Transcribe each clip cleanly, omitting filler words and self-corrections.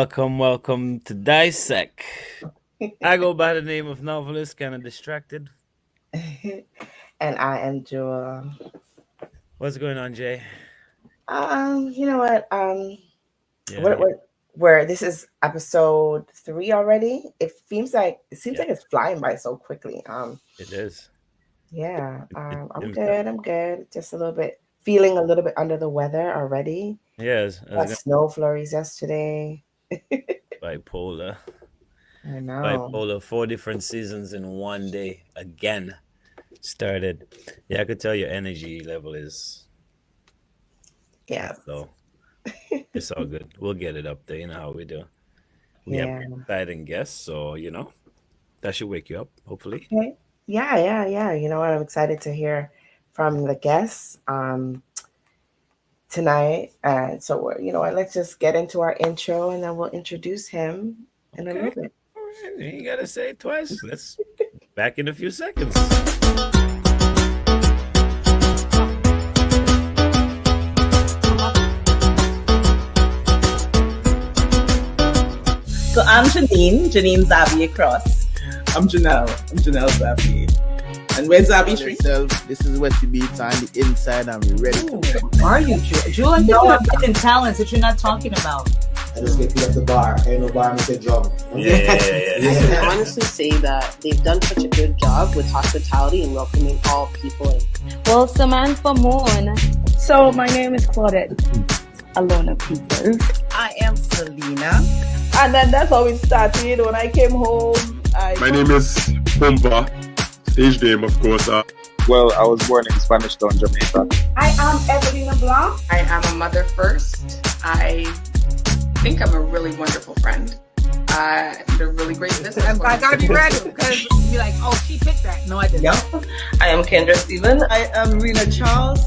welcome to Dissect. I go by the name of Novelist, kind of distracted. And I am Jewel. What's going on, Jay? You know what? Yeah, Where this is episode 3 already. It seems yeah, like it's flying by so quickly. it is. Yeah. It I'm seems that. good. I'm good. Just a little bit feeling a little bit under the weather already. Yes, I was Got gonna snow flurries yesterday. bipolar. I know. Bipolar, 4 different seasons in one day again. Started. Yeah, I could tell your energy level Yeah. is low. It's all good. We'll get it up there. You know how we do. We have Yeah. exciting guests, so that should wake you up. Hopefully. Okay. Yeah. You know what? I'm excited to hear from the guests. Tonight. And so, you know what, let's just get into our intro and then we'll introduce him in a little Okay. bit. All right. You ain't gotta say it twice. Let's back in a few seconds. So I'm Janine Zabi across. I'm Janelle Zabi. And where's Zabi Street? This is Wickedy Beats on the inside and we're ready to Are you, Jewel? No, I'm getting talents that you're not talking about. I just get you at the bar. Ain't no bar, Mr. Drum. Yeah. I can honestly say that they've done such a good job with hospitality and welcoming all people in. Well, Samantha Moon. So my name is Claudette Alona Peters. I am Selena. And then that's how it started. When I came home, My name is Pumba. Stage name, of course. Well, I was born in Spanish Town, Jamaica. I am Evelina Blanc. I am a mother first. I think I'm a really wonderful friend. And a really great business. I gotta be ready because you're like, oh, she picked that. No, I didn't. Yep. I am Kendra Stephen. I am Rena Charles,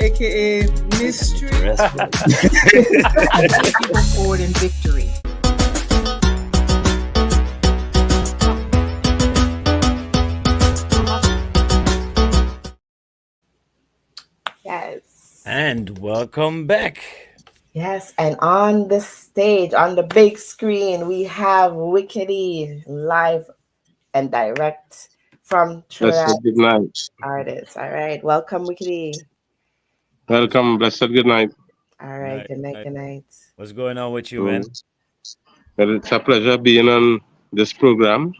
aka Mystery. People forward in victory. Yes. And welcome back. Yes. And on the stage, on the big screen, we have Wickedy live and direct from Trinidad. Blessed good night. Artist. All right. Welcome, Wickedy. Welcome. Blessed good night. All right. Good night. Good night. What's going on with you, man? Well, it's a pleasure being on this program,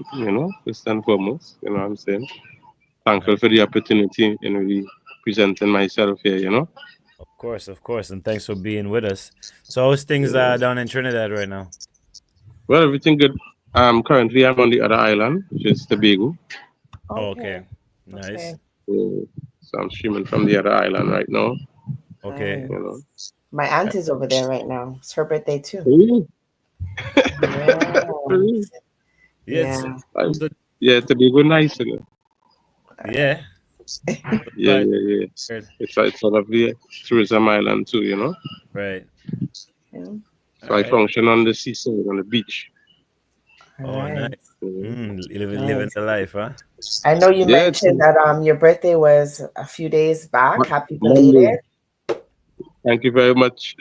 first and foremost. You know what I'm saying? Thankful for the opportunity in really presenting myself here, Of course, and thanks for being with us. So how's things down in Trinidad right now? Well, everything good. Currently I'm on the other island, which is Tobago. Oh, okay. Nice. Okay. So I'm streaming from the other island right now. Okay. Nice. My aunt is over there right now. It's her birthday too. Ooh. Yes. Yeah, Tobago nice, isn't it? Yeah. Yeah. It's one of the tourism island too, Right. So I function on the seaside, on the beach. Nice. Living the life, huh? I know you mentioned that your birthday was a few days back. Happy belated. Thank you very much.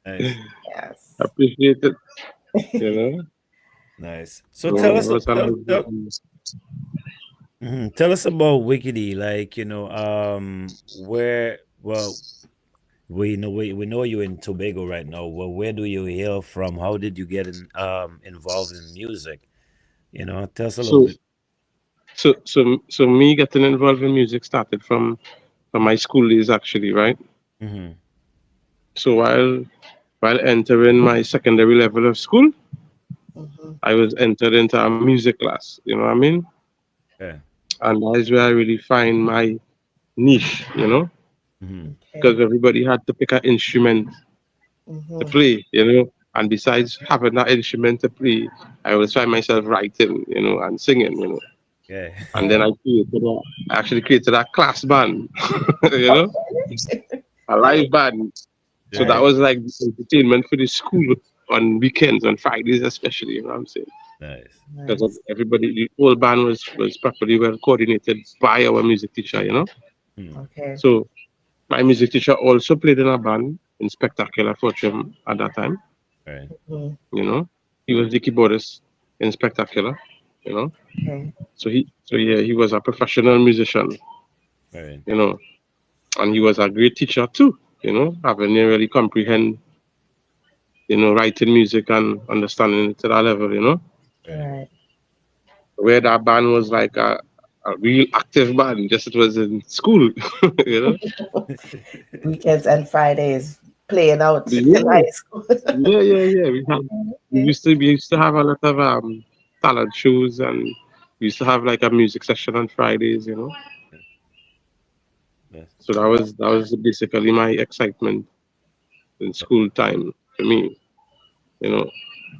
Nice. Yes. Appreciate it. Nice. So tell us tell us about Wickedy, where we know you're in Tobago right now. Well, where do you hail from? How did you get involved in music? Tell us a little bit. So me getting involved in music started from my school days actually, right? Mm-hmm. So while entering my secondary level of school, I was entered into a music class, you know what I mean? Yeah. And that is where I really find my niche, because everybody had to pick an instrument to play, and besides having that instrument to play, I always find myself writing, and singing, Yeah. And then I actually created a class band, a live band. So that was like entertainment for the school on weekends, on Fridays especially, you know what I'm saying? Nice. Because everybody, the whole band was properly well coordinated by our music teacher, Okay. So my music teacher also played in a band in Spectacular Fortune at that time. Right. Mhm. You know, he was the keyboardist in Spectacular. You know, Okay. so he was a professional musician. Right. You know, and he was a great teacher too. You know, having to really comprehend, you know, writing music and understanding it to that level. You know, Right. where that band was like a real active band, just it was in school. You know. Weekends and Fridays playing out in Yeah, high school. yeah. We used to have a lot of talent shows, and we used to have like a music session on Fridays, you know. Yes. So that was basically my excitement in school time for me, you know.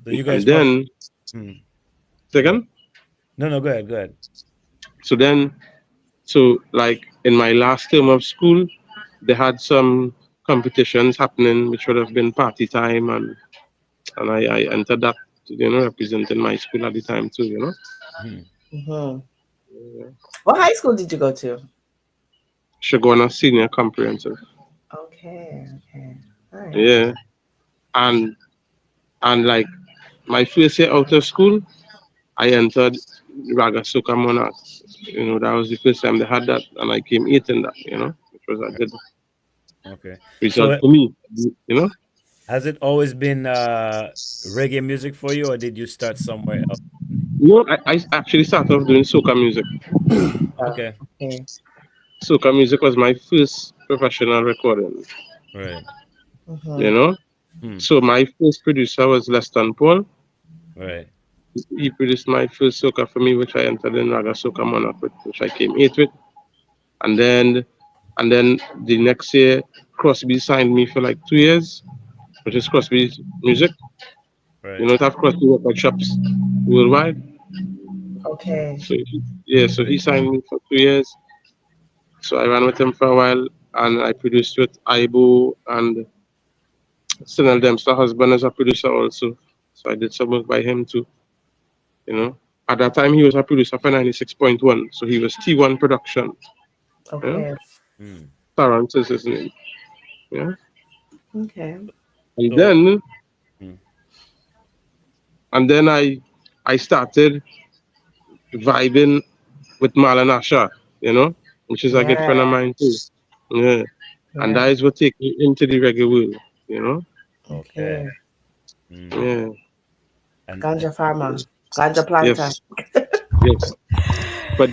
So you And guys probably. then Hmm. Go ahead. second, No, no, go ahead. Go ahead. so then so like in my last term of school, they had some competitions happening, which would have been party time, and I entered that, you know, representing my school at the time too, you know. Hmm. Hmm. What high school did you go to? Shagona Senior Comprehensive. Okay. Okay. All right. Yeah. And like my first year out of school, I entered Raga Soka Monarchs. You know, that was the first time they had that, and I came eighth in that, you know, which was a good Okay. result So for me, you know. has it always been reggae music for you, or did you start somewhere else? You know, I actually started off doing soca music. Okay. Okay. Soca music was my first professional recording, Right. you Mm-hmm. know. Hmm. So my first producer was Leston Paul. Right. He produced my first soca for me, which I entered in Raga Soka Monarch with, which I came eighth with. And then the next year, Crosby signed me for like 2 years, which is Crosby's music. You Right. know, it have Crosby record shops worldwide. Okay. So he signed me for 2 years. So I ran with him for a while, and I produced with Ibo and Sinel Dempster, husband, as a producer also. So I did some work by him too. You know, at that time he was a producer for 96.1, so he was T1 Production. You know, Okay. Hmm. Terrence is his name. Yeah, Okay. and So. then Hmm. and then I started vibing with Marlon Asha, you know, which is a good Yeah. friend of mine too. Yeah. And Yeah. that is what take me into the reggae world, you know. Okay. Okay. Hmm. Yeah. And Ganja farmer. Ganja planter. Yes. Yes. But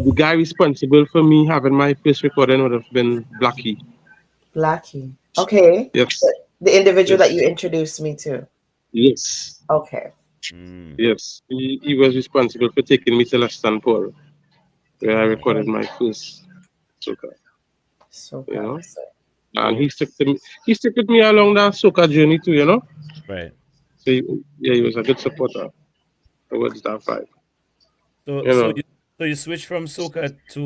the guy responsible for me having my first recording would have been Blackie. Blackie. Okay. Yes. The individual that Yes. you introduced me to. Yes. Okay. hmm. Yes. He was responsible for taking me to Leston Paul, where I recorded Okay. my first soca, So you know. so And So he stuck with me along that soca journey too, you know. right. So yeah, he was a good supporter towards that vibe, So you so know. you so you switch from soca to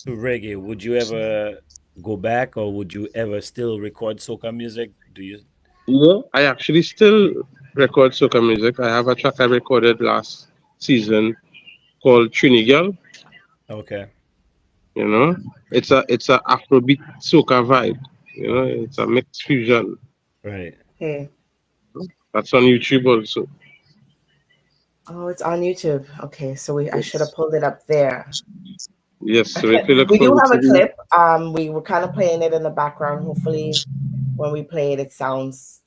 reggae. Would you ever go back, or would you ever still record soca music? Do you? Yeah, I actually still record soca music. I have a track I recorded last season called Trini Girl. Okay. You know, it's a Afrobeat soca vibe. You know, Okay. it's a mixed fusion. Right. okay. That's on YouTube also. Oh, it's on YouTube. Okay, so I should have Yes, pulled it up there. yes. So if you look We for do have a Wickedy, clip. We were kind of playing it in the background. Hopefully, when we play it, it sounds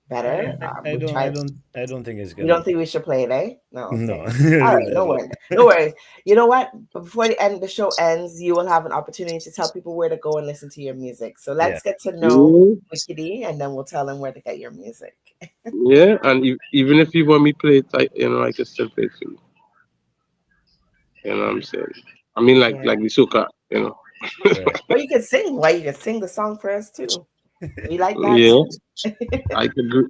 better. I We don't I tried. don't I don't think it's You gonna. don't think we should play it, eh? No. No, Okay. All right. leave that No alone. worries. No worries. You know what? Before the show ends, you will have an opportunity to tell people where to go and listen to your music. So Yeah. let's get to know yeah, Wickedy, and then we'll tell them where to get your music. yeah. And even if you want me play it, I can still play it for you. You know what I'm saying? I mean, like Yeah. the soca, you know. Right. Or you can sing. Why you can sing the song for us too. We like that Yeah, too. I can do.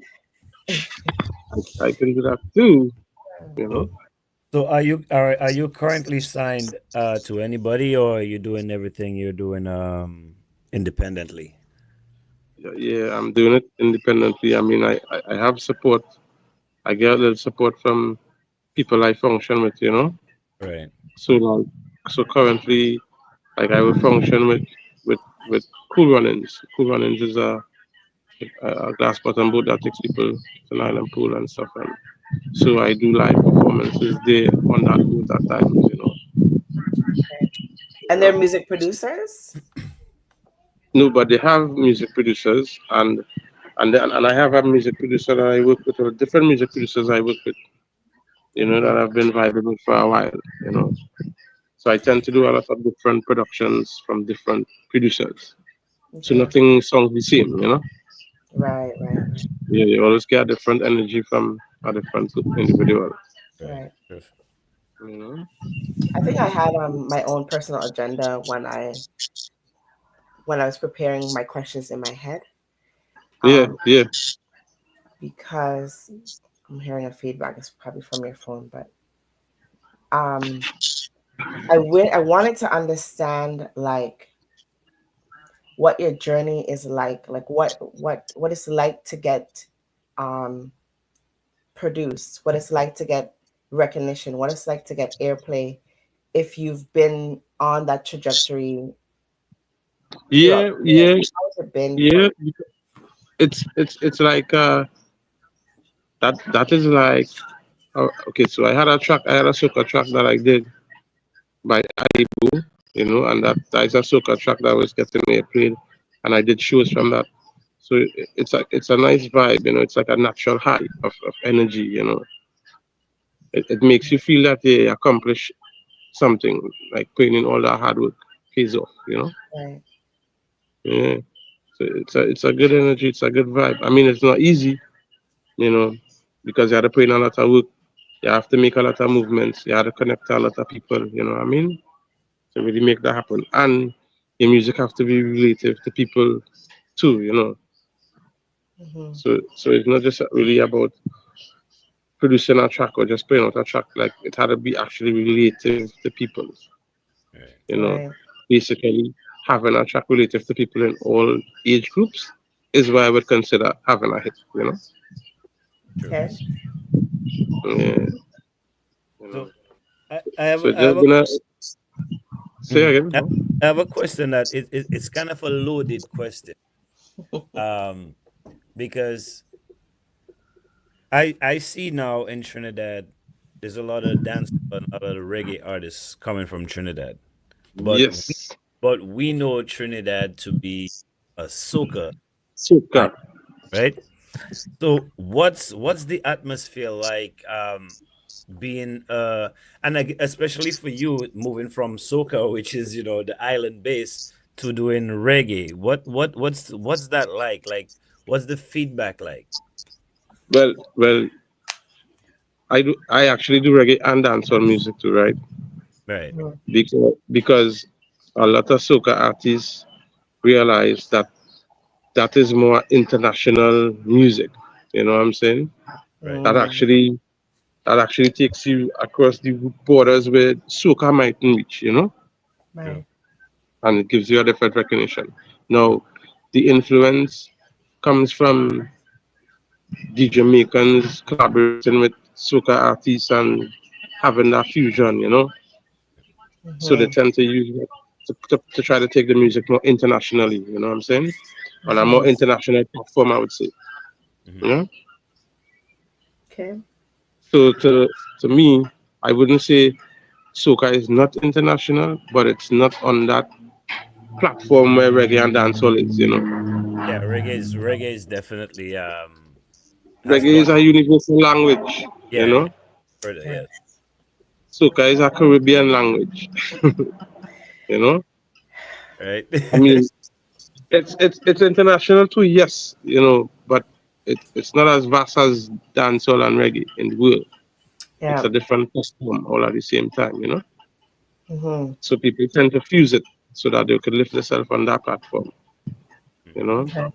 I can do that too. You know. So so are you currently signed to anybody, or are you doing everything you're doing independently? Yeah, I'm doing it independently. I mean, I have support. I get a little support from people I function with, you know. Right. So like, so currently, like I will function with with Cool Runnings. Cool Runnings is a glass bottom boat that takes people to an island pool and stuff. And so I do live performances there on that boat at times, you know. And they're music producers? No, but they have music producers, and I have a music producer that I work with, or different music producers I work with, you know, that I've been vibing with for a while, you know. So I tend to do a lot of different productions from different producers. So nothing sounds the same, you know. Right. Yeah, you always get a different energy from a different individual. Right. You know? I think I had my own personal agenda when I was preparing my questions in my head. Yeah. Because I'm hearing a feedback. It's probably from your phone, but I wanted to understand like what your journey is like what it's like to get produced, what it's like to get recognition, what it's like to get airplay, if you've been on that trajectory. Yeah. How's it been for you? It's like that is like okay. So I had a soca track that I did by Aibu, you know, and that is a soca track that was getting airplayed, and I did shows from that. So it's a nice vibe, you know. It's like a natural high of energy, you know. It makes you feel that they accomplish something, like putting in all that hard work pays off, you know. Right. Yeah. So it's a good energy. It's a good vibe. I mean, it's not easy, you know, because you have to put in a lot of work. You have to make a lot of movements. You have to connect to a lot of people. You know what I mean? To really make that happen, and your music have to be relative to people too. You know. So it's not just really about producing a track or just putting out a track. Like it had to be actually relative to people. You know, basically having a track relative to people in all age groups is why I would consider having a hit. You know. Okay. Yeah. So I have So just gonna say again. I have a question that it's kind of a loaded question. Because I see now in Trinidad there's a lot of dance and a lot of reggae artists coming from Trinidad. But Yes. we know Trinidad to be a soca, Soca. right? So what's the atmosphere like being and especially for you moving from soca, which is the island base, to doing reggae? What's that like? Like what's the feedback like? Well, I actually do reggae and dancehall music too, right? Right. Because a lot of soca artists realize that that is more international music. You know what I'm saying? Right. That actually takes you across the borders where soca mightn't reach. You know, Right. and it gives you a different recognition. Now, the influence comes from the Jamaicans collaborating with soca artists and having that fusion, you know. So they tend to use it to try to take the music more internationally, you know what I'm saying? On a more international platform, I would say. You know? Okay. So to me, I wouldn't say soca is not international, but it's not on that platform where reggae and dancehall is, you know. Yeah, reggae is definitely has Reggae gone. is a universal language, you Yeah, know. further, yes. Soca is a Caribbean language, you know. Right. I mean, it's international too, yes, you know, but it's not as vast as dancehall and reggae in the world. It's Yeah. a different platform all at the same time, you know. Mm-hmm. So people tend to fuse it so that they can lift themselves on that platform, you know. Okay.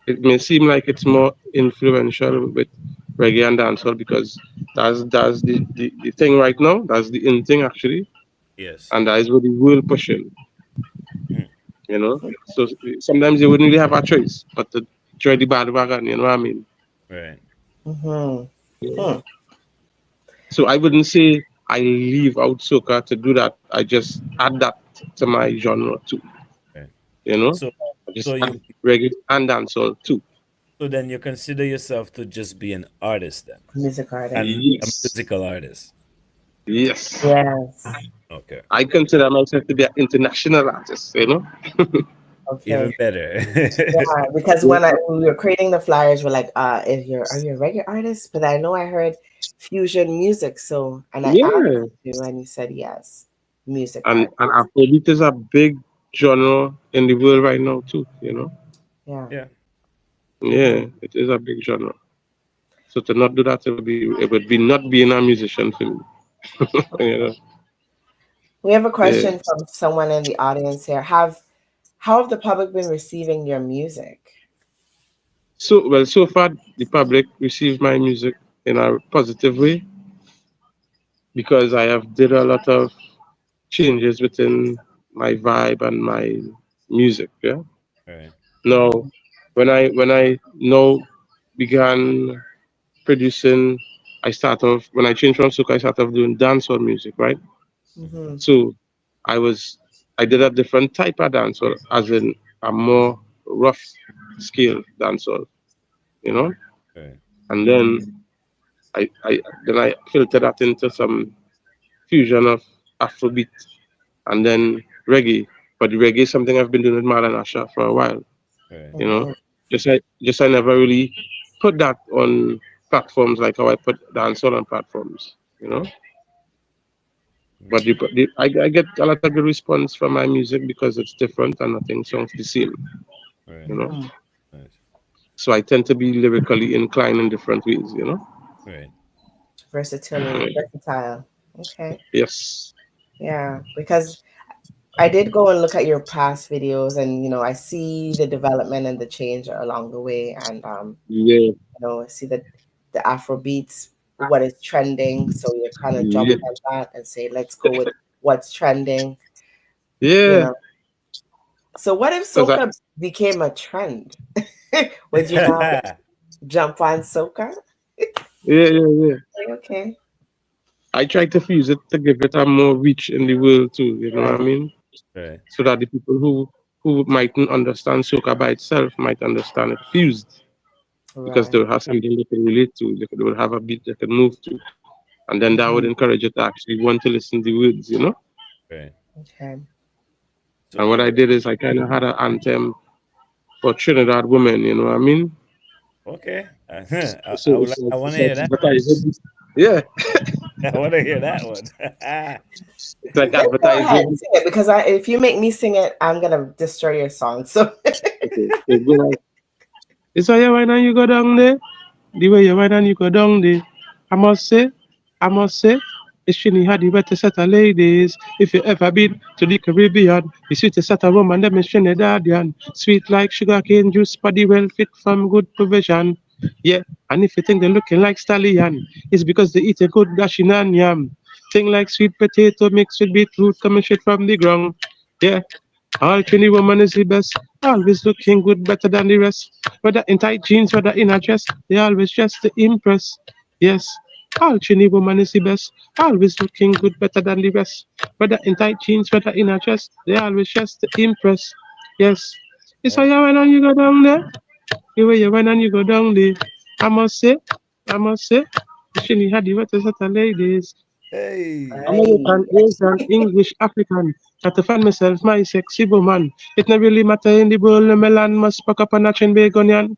It may seem like it's more influential with reggae and dancehall because that's the thing right now. That's the in thing actually, Yes. and that is what the world pushing. Hmm. You know, so sometimes you wouldn't really have a choice but to join the bandwagon. You know what I mean? Right. Yeah. So I wouldn't say I leave out soca to do that. I just add that to my genre too. Right. You know, So Just So you reggae and dancehall too. so then you consider yourself to just be an artist then, Music artist. and a Yes. musical artist. Yes. Yes. Okay. I consider myself to be an international artist, you know? Okay. Even better. Yeah, because when we were creating the flyers, we're like, if are you a regular artist? But I know I heard fusion music, so and I Yeah. asked you and you said yes. Music And artist. Afrobeat is a big genre in the world right now too, you know? Yeah. Yeah. Yeah, it is a big genre. So to not do that, it would be not being a musician for me. You know? We have a Yeah. question from someone in the audience here. How have the public been receiving your music? So far the public received my music in a positive way because I have did a lot of changes within my vibe and my music. Yeah. Right. Now, when I now began producing, I start off when I changed from soca, I started off doing dancehall music, right? Mm-hmm. So I did a different type of dancehall, as in a more rough scale dancehall, you know. Right. And then I filtered that into some fusion of Afrobeat and then reggae. But the reggae is something I've been doing with Marlon Asha for a while. Right. You know, I never really put that on platforms like how I put dancehall on platforms. You know, but I get a lot of good response from my music because it's different and nothing sounds the same. Right. You know, Nice. so I tend to be lyrically inclined in different ways. You know. Right. Versatile. Okay. Yes. Yeah, because I did go and look at your past videos, and I see the development and the change along the way, and Yeah. I see the Afro beats, what is trending. So you kind of jump Yeah. on that and say, let's go with what's trending. Yeah. So what if 'Cause soca became a trend? Would you not jump on soca? yeah. Okay. I try to fuse it to give it a more reach in the world too. You know what I mean? Right. So that the people who mightn't understand soca by itself might understand it fused because Right. they'll have something they can relate to. They will have a beat they can move to, and then that would encourage you to actually want to listen to the words. You know. Right. Okay. And what I did is I kind of had an anthem for Trinidad women. You know what I mean? Okay. So I want it's to hear like that. advertising. Yeah. I want to hear that one. It's like Let's go ahead, advertising. sing it, because if you make me sing it, I'm gonna destroy your song. So Okay. It go like, it's how you wine and you go down there. The way you wine and you go down there. I must say, it's Trini had the better set of ladies. If you ever been to the Caribbean, the sweetest set of woman, them is Trinidadian. Sweet like sugar cane juice, body well fit from good provision. Yeah, and if you think they're looking like stallion, it's because they eat a good dashing and yam. Thing like sweet potato mixed with beetroot coming straight from the ground. Yeah, all Trini woman is the best, always looking good, better than the rest. Whether in tight jeans, whether in a dress, they always dress to impress. Yes, all Trini woman is the best, always looking good, better than the rest. Whether in tight jeans, whether in a dress, they always dress to impress. Yes, it's how you went and you go down there. The way you went and you go down there. I must say, I must say, Trini had the better set of ladies. Hey. American, Asian, English, African. Got to find myself my sexy woman. It not really matter in the world, no Milan must pack up on a chain begonian.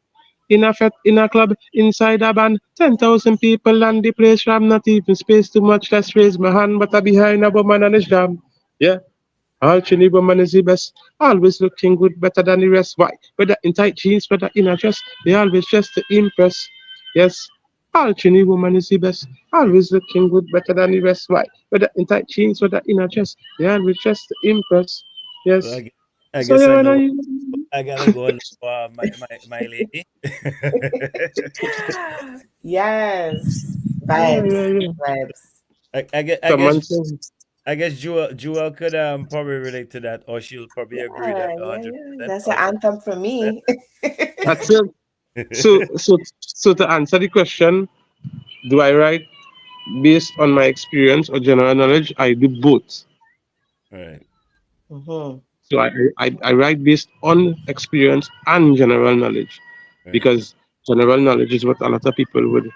In a fete, in a club, inside a band, 10,000 people and the place ram not even space too much. Let's raise my hand, but I behind a woman and his jam. Yeah. All Chinese woman is the best, always looking good, better than the rest. Why? Whether in tight jeans, whether in a dress, they always dress to impress. Yes, all Chinese woman is the best, always looking good, better than the rest. Why? Whether in tight jeans, whether in a dress, they always dress to impress. So Yes. I So guess yeah, I when know I I gotta go now, my lady. yes, yeah, yeah. vibes. I Someone guess says, Jewel could probably relate to that, or she'll probably agree that Yeah, yeah, hundred yeah. percent. That's an anthem for me. that's it. So to answer the question, do I write based on my experience or general knowledge? I do both. Right. Mm-hmm. So I write based on experience and general knowledge, Right. because general knowledge is what a lot of people would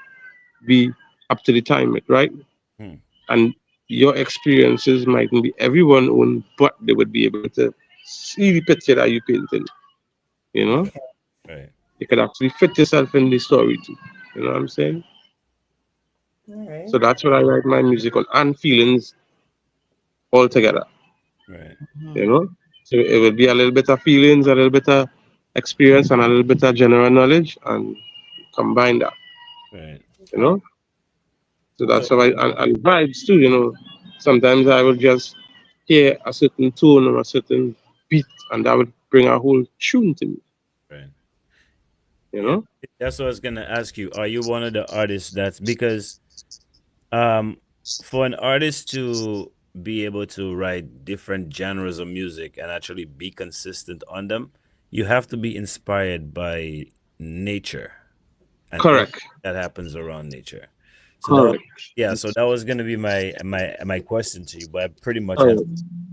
be up to the time with, right? Hmm. And your experiences mightn't be everyone own, but they would be able to see the picture that you painted. You know, Okay. Right. you could actually fit yourself in the story too. You know what I'm saying? All right. So that's what I write my music on, and feelings all together. Right. You know, so it would be a little bit of feelings, a little bit of experience, and a little bit of general knowledge, and combine that. Right. You Okay. know, so So that's how and vibes too. You know, sometimes I will just hear a certain tone or a certain beat, and that would bring a whole tune to me. right. You Yeah. know, That's what I was gonna ask you. Are you one of the artists that's because um for an artist to be able to write different genres of music and actually be consistent on them, you have to be inspired by nature and anything correct, that happens around nature. So that was, correct. yeah, so that was gonna be my question to you, but I Oh,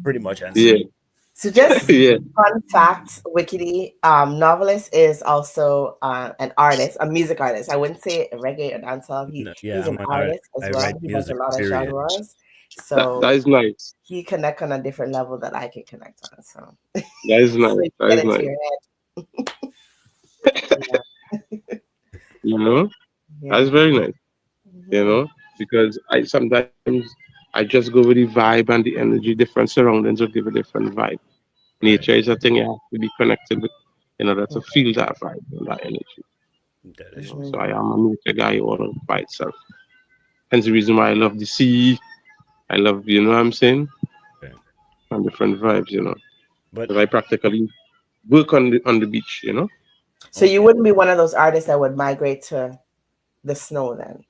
pretty much answered yeah, it. So just yeah. fun fact, Wickedy, novelist is also an artist, a music artist. I wouldn't say a reggae or dancehall. No, yeah, He's an I'm an artist. artist as I well. write He does a music, lot of period. genres. That, So that is nice. he connect on a different level that I can connect on. So That is so nice. you That get is into nice. your head. Yeah. You know, that is Yeah. very nice. You Mhm. know, because I sometimes I just go with the vibe and the energy. Different surroundings will give a different vibe. Right. Nature is a thing you have to be connected with in order to feel that vibe and that energy. That You is know, true. so I am a nature guy all by itself. Hence the reason why I love the sea. I love, you know what I'm saying, Right. and different vibes. You know, But because I practically work on the beach. You know. So you okay. wouldn't be one of those artists that would migrate to the snow then.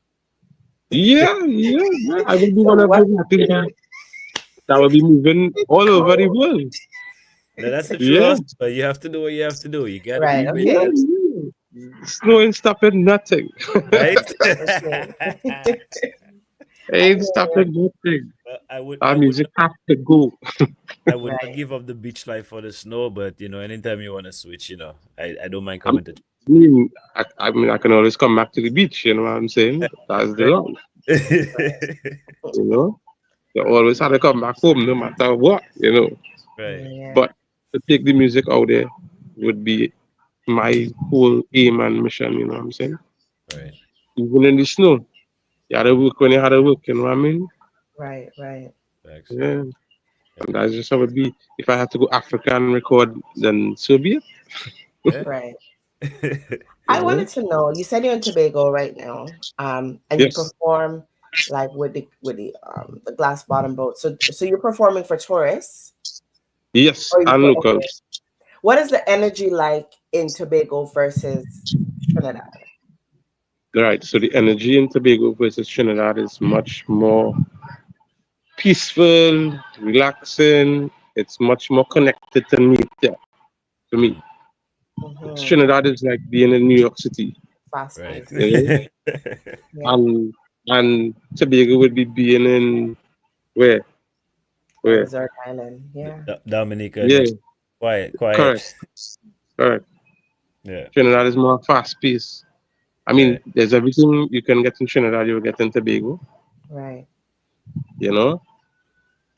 Yeah, yeah, yeah. I will be So one of what? those artists that will be moving all over the Cool. world. No, that's the true Yeah, hustle. But you have to do what you have to do. You got to Right. be where you yeah, got Okay. to, yeah. Snow ain't stopping nothing. right? Okay. I Ain't hear stopping nothing. Well, Our music have to go. I you. would not Right. give up the beach life for the snow, but anytime you want to switch, I don't mind I coming to. mean, I can always come back to the beach. You know what I'm saying? That's the Right. law. You know, you always have to come back home no matter what. You know, Right. Yeah. but to take the music out there would be my whole aim and mission. You know what I'm saying? Right. Even in the snow, you had to work when you had to work. You know what I mean? Right. Right. Thanks. Yeah. Yeah. And that's just how it be. If I had to go Africa and record, then so be it. Yeah. Right. You I know? wanted to know. You said you're in Tobago right now, and you Yes. perform like with the glass bottom boat. So you're performing for tourists, Yes. or And okay. locals. What is the energy like in Tobago versus Trinidad? Right. So the energy in Tobago versus Trinidad is much more peaceful, relaxing. It's much more connected to nature for me. Mm-hmm. Trinidad is like being in New York City, Fast Right. paced. you know? Yeah. And Tobago would be being in where? A Where? resort island. Yeah. Dominica is Yeah, much quiet, quiet. correct. Correct. Yeah. Trinidad is more fast paced. I mean, Right. there's everything you can get in Trinidad, you will get in Tobago, Right. you know?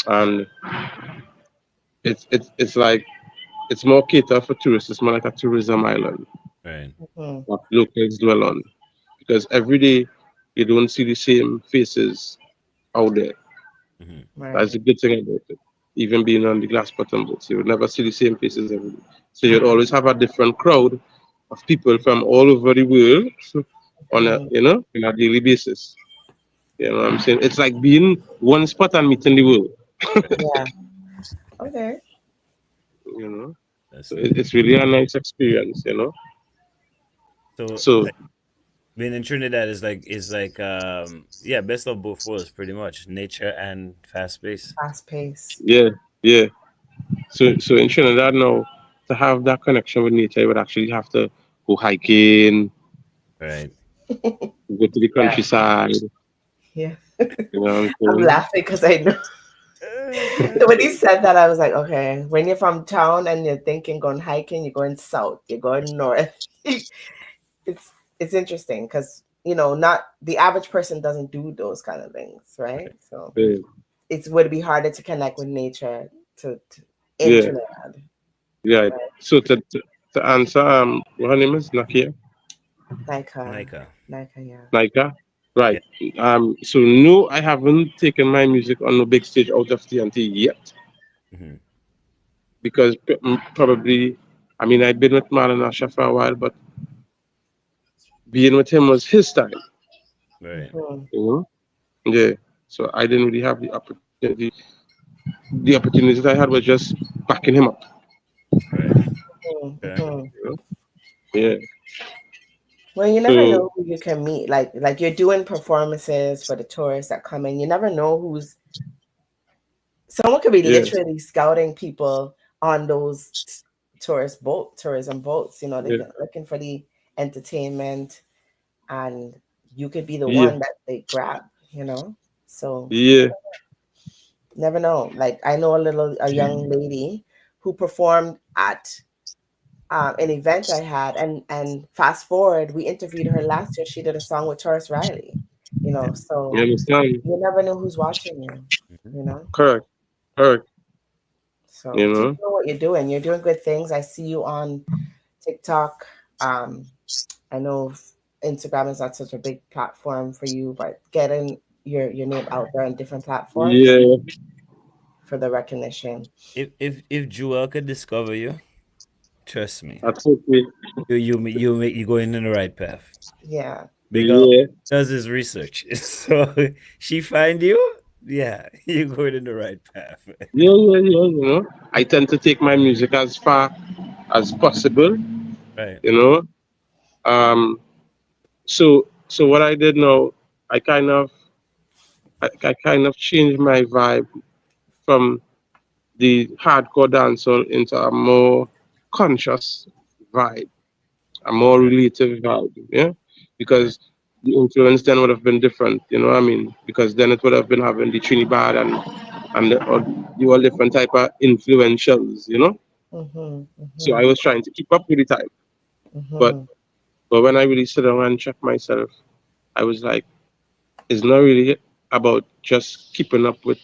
And it's like it's more catered for tourists. It's more like a tourism island Right. Mm-hmm. that locals dwell on. Because every day you don't see the same faces out there. Hmm. That's Right. the good thing about it. Even being on the glass bottom boats, you would never see the same faces every day. So you'd always have a different crowd of people from all over the world on a Mhm. in a daily basis. You know what I'm saying? It's like being one spot and meeting the world. Yeah. Okay. You know, That's so nice. it's really a nice experience. You know, So so being in Trinidad is like best of both worlds, pretty much nature and fast pace. Fast pace. yeah, yeah. So in Trinidad now, to have that connection with nature, you would actually have to go hiking, Right. go to the Yeah. countryside. Yeah. You know what I'm I'm saying? laughing because I know When he said that, I was like, okay, when you're from town and you're thinking going hiking, you're going south, you're going north. It's interesting because not the average person doesn't do those kind of things, right? So it would be harder to connect with nature to in Trinidad. Yeah. Right. So to answer, her name is Nakia. Nika, yeah. Nika, right. Yeah. So no, I haven't taken my music on the big stage out of TNT yet. Because probably, I mean, I've been with Marlon Asha for a while, but being with him was his time. Right. Yeah. So I didn't really have the opportunity. The opportunities I had was just backing him up. Right. Yeah. Well, you never know who you can meet. Like you're doing performances for the tourists that come in. You never know who's. Someone could be literally scouting people on those tourism boats. They're looking for the entertainment, and you could be the one that they grab. So never know. Like I know a young lady who performed at an event I had, and fast forward, we interviewed her last year. She did a song with Taurus Riley. So you never know who's watching you. Correct. So keep doing what you're doing. You're doing good things. I see you on TikTok. I know Instagram is not such a big platform for you, but getting your name out there on different platforms for the recognition. If Jewel could discover you, trust me, that's okay. You going in the right path. Yeah. Because does his research. So she find you, you're going in the right path. Yeah. I tend to take my music as far as possible. Right. So what I did now, I kind of changed my vibe from the hardcore dancehall into a more conscious vibe, a more relative vibe, because the influence then would have been different, you know what I mean? Because then it would have been having the Trinidad and the all different type of influentials, So I was trying to keep up with the time, but when I really sit down and check myself, I was like, it's not really about just keeping up with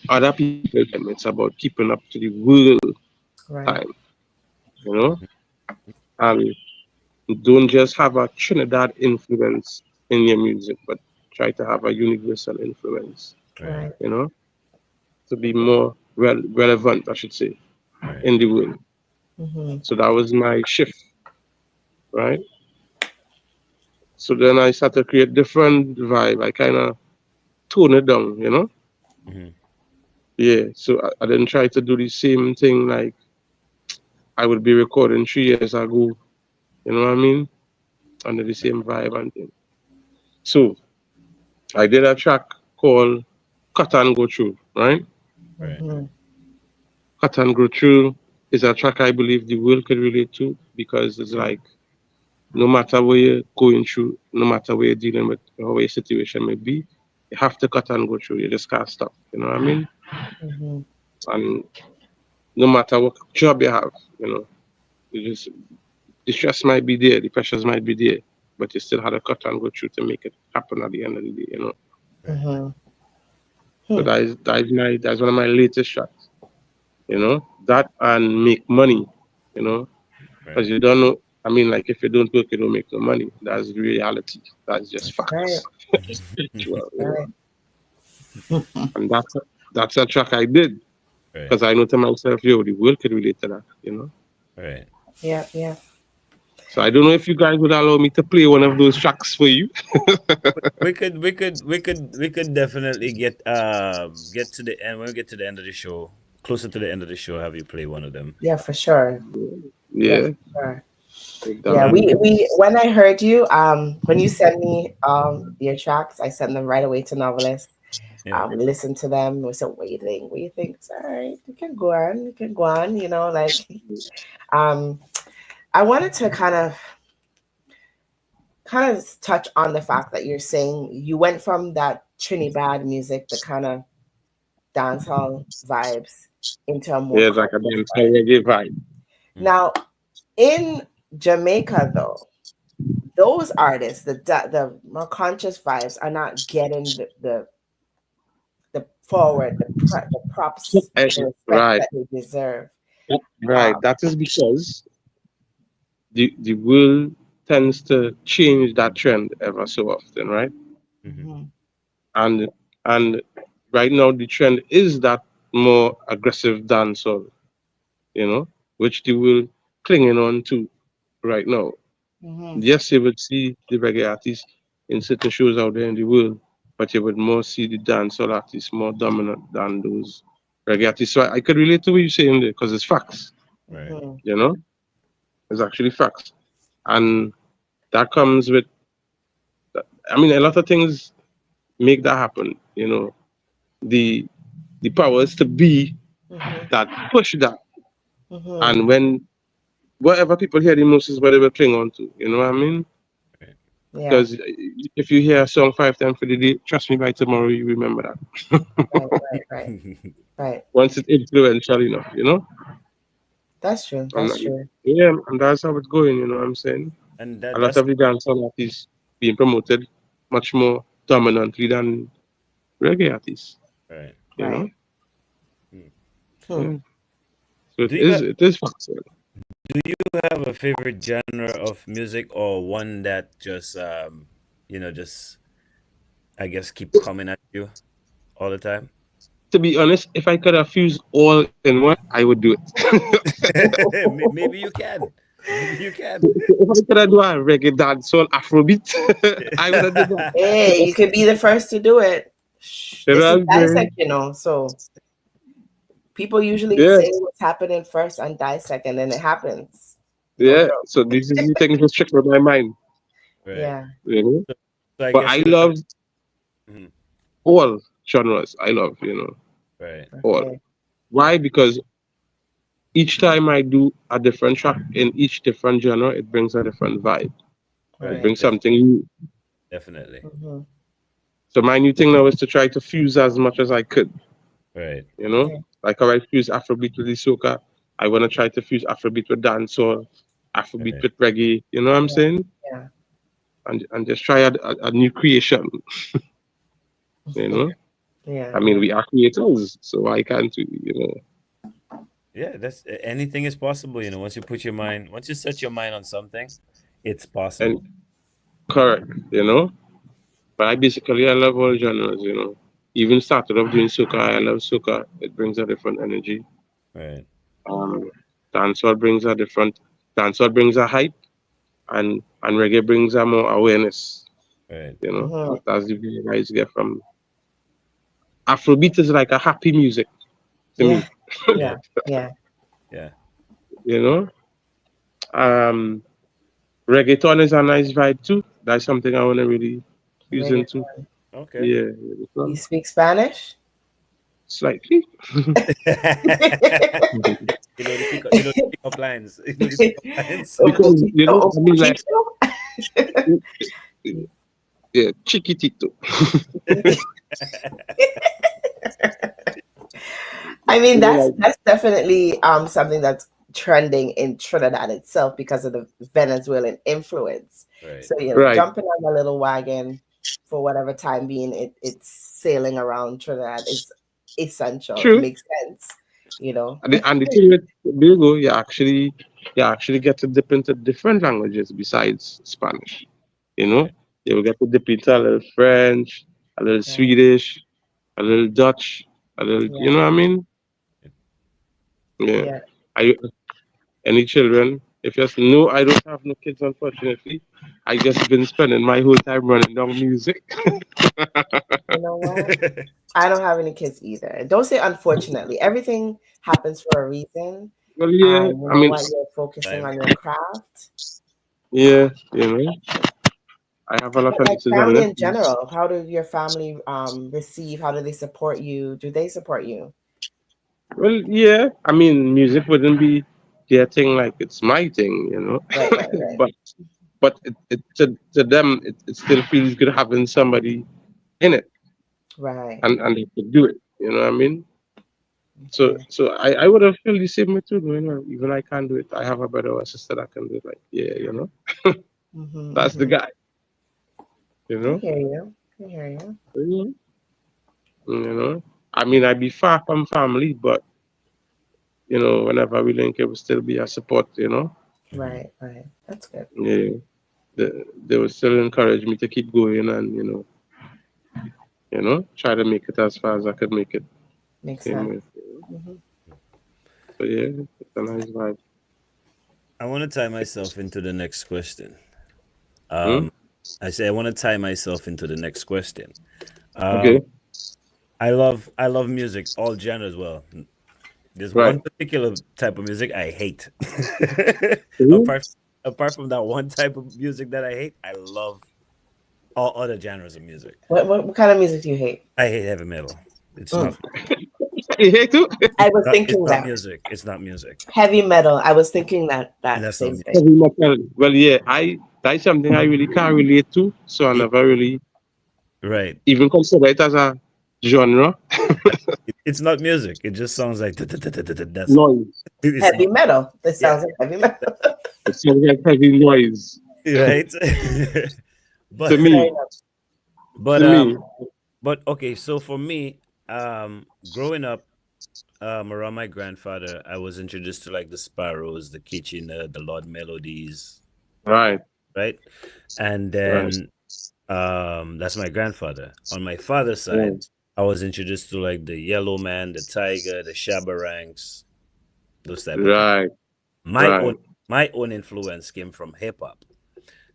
other people time. It's about keeping up to the world time, and don't just have a Trinidad influence in your music, but try to have a universal influence, to be more relevant, I should say, in the world. So that was my shift, right? So then I started to create different vibe. I kind of tone it down, Yeah, so I didn't try to do the same thing like I would be recording 3 years ago, you know what I mean? Under the same vibe and thing. So I did a track called Cut and Go Through, right? Cut and Go Through is a track I believe the world could relate to because it's like no matter where you're going through, no matter where you're dealing with, or where your situation may be, you have to cut and go through. You just can't stop, you know what I mean? And no matter what job you have, you just the stress might be there, the pressures might be there, but you still had to cut and go through to make it happen at the end of the day, So that's one of my latest tracks, that and Make Money, because you don't know. I mean, like if you don't work, you don't make no money. That's the reality. That's just facts. And that's a track I did because I know to myself, yo, the world could relate to that, Right. Yeah. So I don't know if you guys would allow me to play one of those tracks for you. we could definitely get to the end. When we get to the end of the show, closer to the end of the show, have you play one of them? Yeah, for sure. Yeah. For sure. Yeah, we when I heard you, when you sent me your tracks, I sent them right away to Novelist. We listened to them. We said, "What do you think? What do you think?" It's all right. You can go on. I wanted to kind of touch on the fact that you're saying you went from that Trinidad music, the kind of dancehall vibes into a more Yeah, like a conscious dancehall vibe. reggae vibe. Now, in Jamaica, though, those artists, the more conscious vibes, are not getting the forward, the props, the respect Right, that they deserve. right. That is because the world tends to change that trend ever so often, right? Mhm. And and right now the trend is that more aggressive dancehall, which they will clinging on to right now. Mhm. Yes, you would see the reggae artists in certain shows out there in the world, but you would more see the dancehall artists more dominant than those reggae artists. So I could relate to what you're saying there because it's facts, Right. you know, it's actually facts. And that comes with, I mean, a lot of things make that happen, the the powers to be Mhm. that push that. Mhm. And when whatever people hear the most is what they will cling on to, you know what I mean? Yeah. Because if you hear a song 5 times for the day, trust me, by tomorrow you remember that. Right. Right. Once it's influential enough. That's true. And That's true. yeah, and that's how it's going, you know what I'm saying? And A lot that's of the dancehall artists being promoted much more dominantly than reggae artists, right. you know? Right. Yeah. So Do you it is factual. do you have a favorite genre of music or one that just just I guess keep coming at you all the time? To be honest, if I could have fused all in one, I would do it. Maybe you can. Maybe you can. If I could have do a reggae dancehall Afrobeat, I would have done that. Hey, you could be the first to do it. You This know is what I'm dissect, saying? so people usually Yeah, say what's happening first and dissect, and then it happens. No yeah. joke. So this is the thing that trickle my mind, Right. Yeah. you know. So, so I But guess I you're love mhm, all genres. I love, right. all. Okay. Why? Because each time I do a different track in each different genre, it brings a different vibe. It Right. Right. brings something new. Definitely. Mhm. So my new thing now is to try to fuse as much as I could. Right. Okay. Like how I fuse Afrobeat with the soca, I want to try to fuse Afrobeat with dancehall, Afrobeat Right. with reggae. You know what I'm Yeah. saying? Yeah. And just try a new creation. You know, Yeah. I mean, Yeah. we are creators, so why can't we? Yeah, that's anything is possible, once you set your mind on something, it's And possible. correct, But I love all genres. Even started off doing soca. I love soca. It brings a different energy. Right. Um, dancehall brings a different. Dancehall brings a hype, and reggae brings a more awareness. Right. Mhm. That's the view guys get from Afrobeat is like a happy music to Yeah. me. Yeah. Yeah. Yeah. Yeah. You know, um, reggaeton is a nice vibe too. That's something I want to really use into. Reggaeton. Okay. Yeah, You reggaeton. speak Spanish? Slightly. You know the pickup lines. You know the pickup lines. Un Because poquito, un I mean, like, poquito. yeah, chiquitito. I mean, You know, that's definitely something that's trending in Trinidad itself because of the Venezuelan influence. Right. So right. jumping on the little wagon for whatever time being it's sailing around Trinidad is essential. It True. makes sense. And the thing with Bilgo, you actually get to dip into different languages besides Spanish. You know, Right. you will get to dip into a little French, a little Right. Swedish, a little Dutch, a little. You Yeah. know what I mean? Yeah. Yeah. I any children? If you ask, no, I don't have no kids, unfortunately. I just been spending my whole time running down music. You know what? I don't have any kids either. Don't say unfortunately. Everything happens for a reason. Well, yeah. You I know mean, what? You're focusing Time. on your craft. yeah. I have a lot But of like nieces and family in nephews. general, how do your family receive? How do they support you? Do they support you? Well, yeah. I mean, music wouldn't be their thing like it's my thing. Right, right, right. but to them, it still feels good having somebody in it, Right. and they could do it. You know what I mean? So I would have felt the same way too. You know, even I can't do it. I have a brother or a sister that can do it. Like, yeah, you know, that's the guy. You I know. hear you. I hear you. You know, I mean, I'd be far from family, but you know, whenever we link, it will still be a support. You know. Right. That's good. Yeah. They would still encourage me to keep going and try to make it as far as I could make it. Makes Same sense. way. So yeah, it's a nice vibe. I want to tie myself into the next question. Hmm? I say I want to tie myself into the next question. Okay. I love music, all genres. Well, there's Right. one particular type of music I hate. Mhm. apart from that one type of music that I hate, I love all other genres of music. What kind of music do you hate? I hate heavy metal. It's not. You hate too? I was It's thinking not that music. It's not music. heavy metal. I was thinking that And that's not same music. thing. Heavy metal. Well, yeah, that's something I really can't relate to, so I never really Right. even consider it as a genre. It's not music. It just sounds like that's Noise. it's Heavy not. metal. This Yeah. sounds like heavy metal. It sounds like heavy noise Right. to but me. but To me, but okay. So for me, growing up, around my grandfather, I was introduced to like the Sparrows, the Kitchener, the Lord Melodies, right, right? And right, then that's my grandfather. On my father's side, right, I was introduced to like the Yellow Man, the Tiger, the Shabarangs, those type of things. right, My right. own my own influence came from hip hop.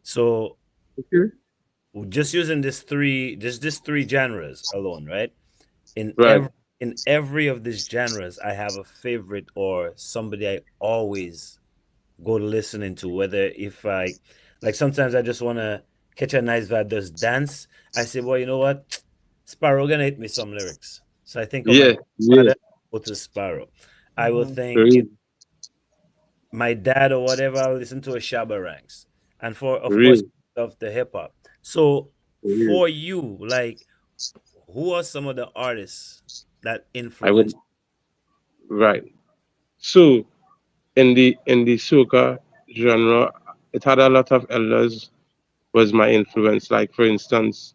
So Okay. just using this three genres alone, right? In Right. every of these genres, I have a favorite or somebody I always go to listening to. Whether if I like, sometimes I just want to catch a nice vibe, just dance. I say, well, you know what, Sparrow gonna hit me some lyrics. So I think of my Yeah, yeah. father, go to Sparrow. I will think Real, my dad or whatever. I'll listen to a Shabba Ranks, and for of course real, of the hip hop. So real. for you, like, who are some of the artists that I would influence? right. So in the soca genre, it had a lot of elders was my influence. Like for instance,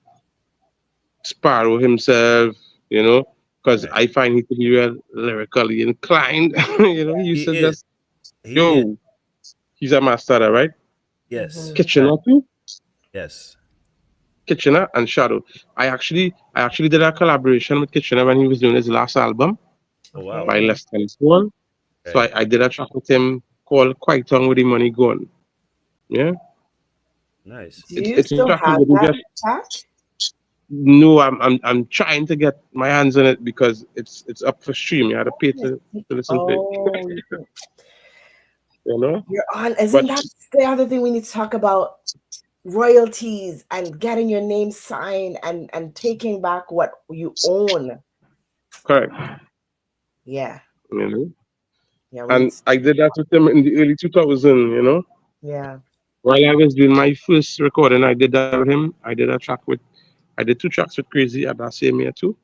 Sparrow himself, because Right. I find he to be real lyrically inclined. He He used to is. just, He is. yo, he's a master, right? Yes. Kitchener too. Yes. Kitchener and Shadow. I actually did a collaboration with Kitchener when he was doing his last album Oh wow. by Less Than Phone. So Right. I did a track with him called Quite On With The Money Gone. Yeah. Nice. Do It's you it's a still track he have wouldn't that just track? no, I'm trying to get my hands on it because it's up for stream. You had to pay to listen to it. Oh, You know? you're on. Isn't But that the other thing we need to talk about? Royalties and getting your name signed and taking back what you own. correct. Yeah. You know? Yeah, we need And to, I did that with him in the early 2000. yeah. While I was doing my first recording, I did that with him. I did 2 tracks with Crazy at that same year too.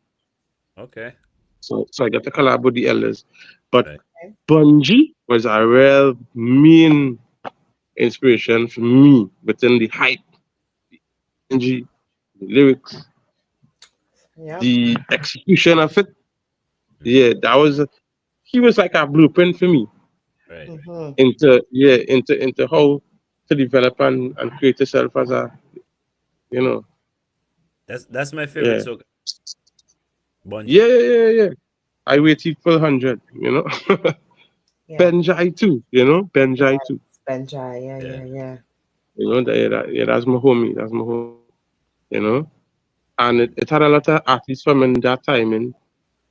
Okay. So I got to collab with the elders. But Right. Bungie was a real main inspiration for me within the hype, Bungie, the lyrics, Yeah. the execution of it. Mhm. Yeah, he was like a blueprint for me Right. into how to develop and create yourself as a you know That's my favorite yeah soca. yeah Bungie. yeah yeah yeah. I waited for 100. Yeah. Benjai too. Benjai too. Benjai. Yeah. Yeah. That's my homie. That's my homie. You know, and it had a lot of artists from in that timing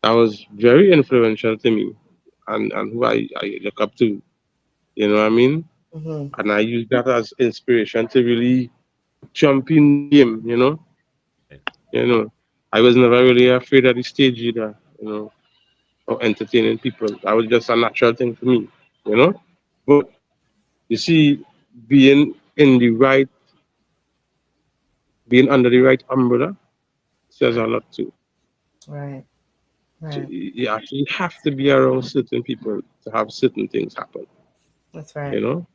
that was very influential to me and who I look up to. You know what I mean? Mm-hmm. And I use that as inspiration to really jump in the game. Right. You know, I was never really afraid of the stage either. Or entertaining people. That was just a natural thing for me. But you see, being in the right, being under the right umbrella says a Right. lot too. Right. So Right. you actually have to be around certain people to have certain things happen. That's right. You know,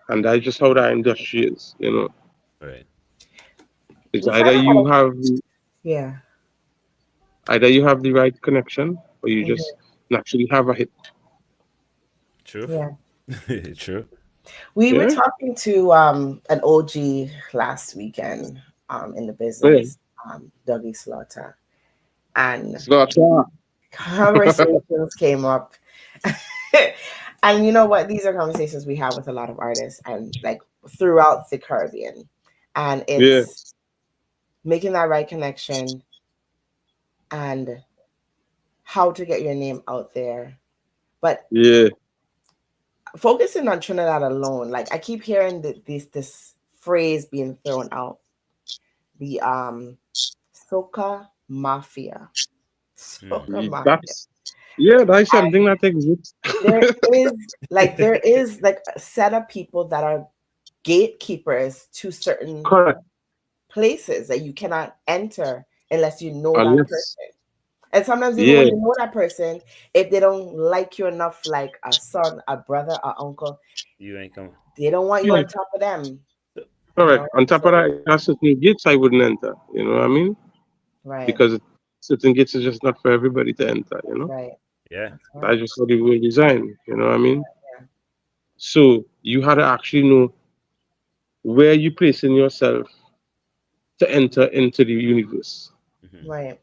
and that's just how the industry is. You know, Right. it's We kind of yeah. either you have the right connection or you Mhm. just naturally have a hit. True. Yeah. True. We were Yeah. talking to an OG last weekend in the Yeah. business, Dougie Slaughter, and Slaughter. conversations came up. And you know what? These are conversations we have with a lot of artists and like throughout the Caribbean. And Yeah. it's making that right connection and how to get your name out there. But Yeah. focusing on Trinidad alone, like I keep hearing this phrase being thrown out. The soca mafia. Soca mafia. That's something that exists. there is like a set of people that are gatekeepers to certain Correct. places that you cannot enter unless you know that Unless, person. And sometimes even yeah, when you know that person, if they don't like you enough, like a son, a brother, a uncle, You ain't come. they don't want you on top of them. correct. You know? On top of that, there are certain gates I wouldn't enter. You know what I mean? Right. Because certain gates are just not for everybody to enter. You know, Right. Yeah. that's just how the world designed. You know what I mean? Yeah. So you had to actually know where you placing yourself to enter into the universe, Right.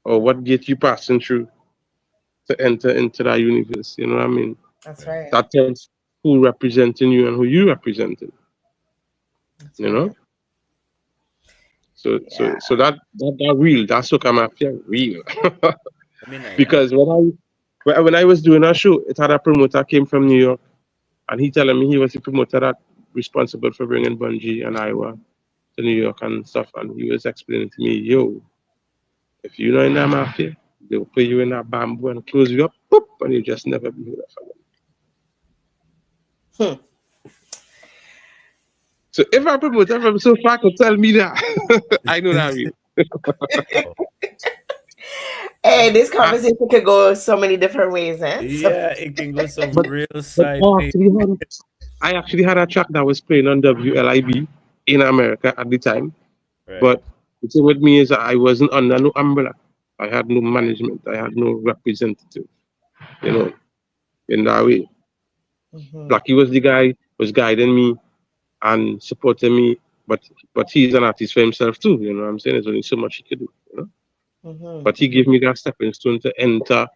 or what gate you passing through to enter into that universe. You know what I mean? That's right. That tells who representing you and who you representing. That's You right. know? So Yeah. that real, that's soca mafia real. I mean, Because when I was doing a show, it had a promoter came from New York, and he telling me he was the promoter that responsible for bringing Bungie and Iowa to New York and stuff, and he was explaining to me, yo, if you're not in that mafia, they'll put you in that bamboo and close you up, boop, and you just never be heard of again. So if a promoter from so far could tell me that, I know that real. Hey, this conversation could go so many different ways, eh? Yeah, it can go some real But side thing. I actually had a track that was playing on WLIB in America at the time. Right. But the thing with me is that I wasn't under no umbrella. I had no management. I had no representative, you know, in that way. Blackie was the guy was guiding me and supporting me, but he's an artist for himself too. You know what I'm saying? There's only so much he could do, you know. But he gave me that stepping stone to enter.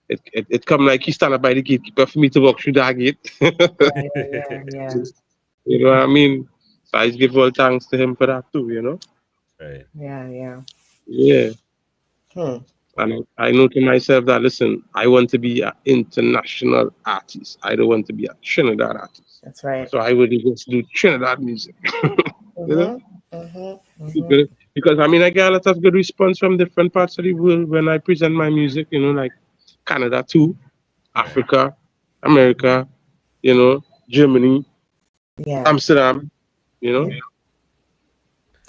It come like he stand up by the gatekeeper for me to walk through that gate. Yeah. You know what I mean? So I give all thanks to him for that too, you know? Right. Yeah. Yeah. And I know to myself that, listen, I want to be an international artist. I don't want to be a Trinidad artist. That's right. So I would just do Trinidad music. You know? Because I mean, I get a lot of good response from different parts of the world when I present my music, you know, like Canada too, Africa, America, you know, Germany, Amsterdam, you know.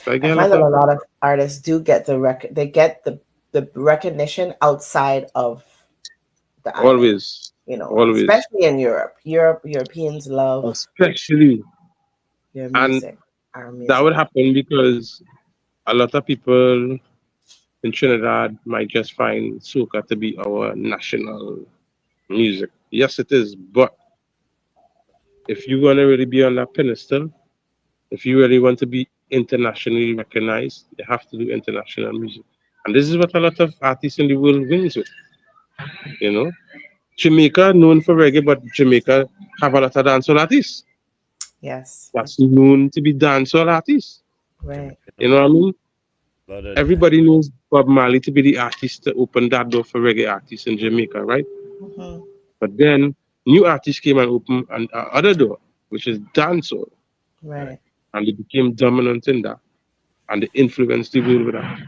So I find that a lot of artists do get they get the recognition outside of the island. Always. You know, Always. especially in Europe. Europeans love especially your music. Our music. That would happen because a lot of people in Trinidad might just find soca to be our national music. Yes, it is, but if you want to really be on that pedestal, if you really want to be internationally recognized, you have to do international music. And this is what a lot of artists in the world wins with. You know, Jamaica known for reggae, but Jamaica have a lot of dancehall artists. Yes. That's known to be dancehall artists. Right. You know what I mean? Everybody knows Bob Marley to be the artist to open that door for reggae artists in Jamaica, right? But then new artists came and opened another door, which is dancehall. Right. And they became dominant in that. And they influenced the world with that.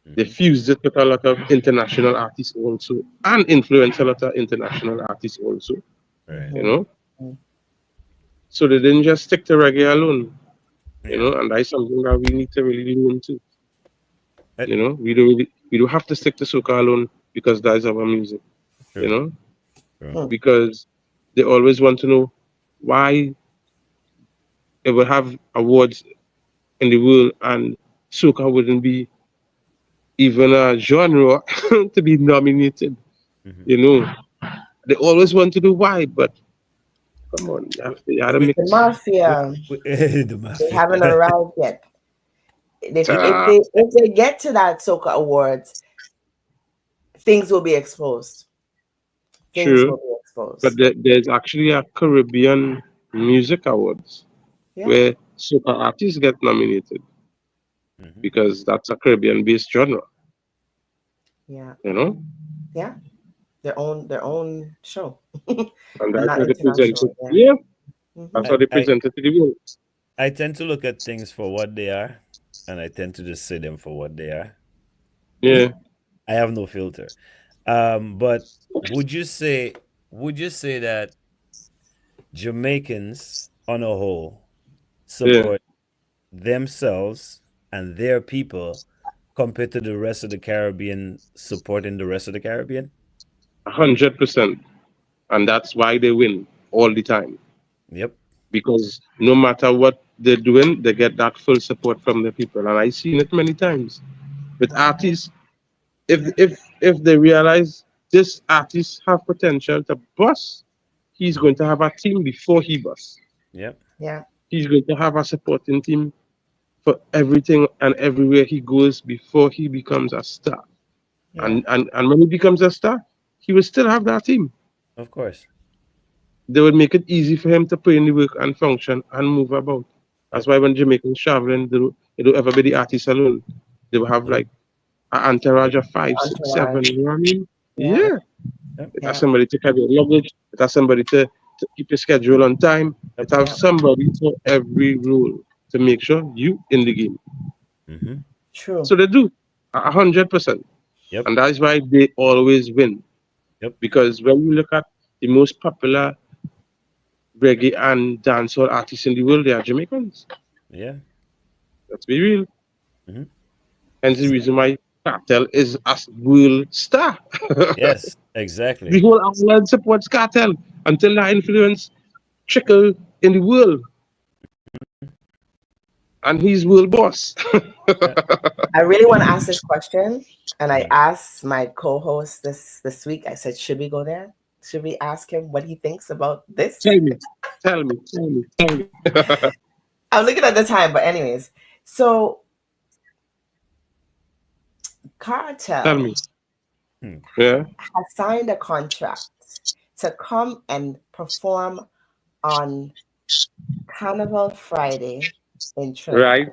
They fused it with a lot of international artists also, and influenced a lot of international artists also. Right. You know? So they didn't just stick to reggae alone. You know, and that's something that we need to really lean into. You know, we don't we don't have to stick to soca alone because that is our music, True. you know, True. because they always want to know why it will have awards in the world and soca wouldn't be even a genre to be nominated. You know, they always want to know why, but come on, you have to The mix. mafia. The They mafia. haven't arrived yet. If they get to that soca awards, things will be exposed. Things will True, be exposed. but there's actually a Caribbean Music Awards where soca artists get nominated because that's a Caribbean-based genre. Yeah. You know? Yeah. Their own show. And that's Not how they present international. it. Yeah. That's how they I present it to the world. I tend to look at things for what they are, and I tend to just say them for what they are. Yeah. I have no filter. But would you say that Jamaicans on a whole support themselves and their people compared to the rest of the Caribbean supporting the rest of the Caribbean? 100%. And that's why they win all the time. Yep. Because no matter what they're doing, they get that full support from the people. And I've seen it many times with artists. If they realize this artist have potential to bust, he's going to have a team before he busts. Yep. Yeah. He's going to have a supporting team for everything and everywhere he goes before he becomes a star. Yeah. And when he becomes a star, he will still have that team. Of course. They would make it easy for him to put in the work and function and move about. That's why when Jamaicans traveling, they don't ever be the artist alone. They will have like an entourage of 5, 6, 7. You know what I mean? Yeah. It has somebody to carry your luggage. It has somebody to keep your schedule on time. It has somebody for every role to make sure you in the game. True. So they do 100%. Yep. And that is why they always win. Yep. Because when you look at the most popular reggae and dancehall artists in the world, they are Jamaicans. Yeah. Let's be real. And the reason why Cartel is a world star. Yes, exactly. The whole island supports Cartel until that influence trickle in the world. And he's world boss. I really want to ask this question. And I asked my co-host this week, I said, should we go there? Should we ask him what he thinks about this? Tell me. I'm looking at the time, but anyways. So Cartel Tell me. Yeah. has signed a contract to come and perform on Carnival Friday in Trinidad. Right.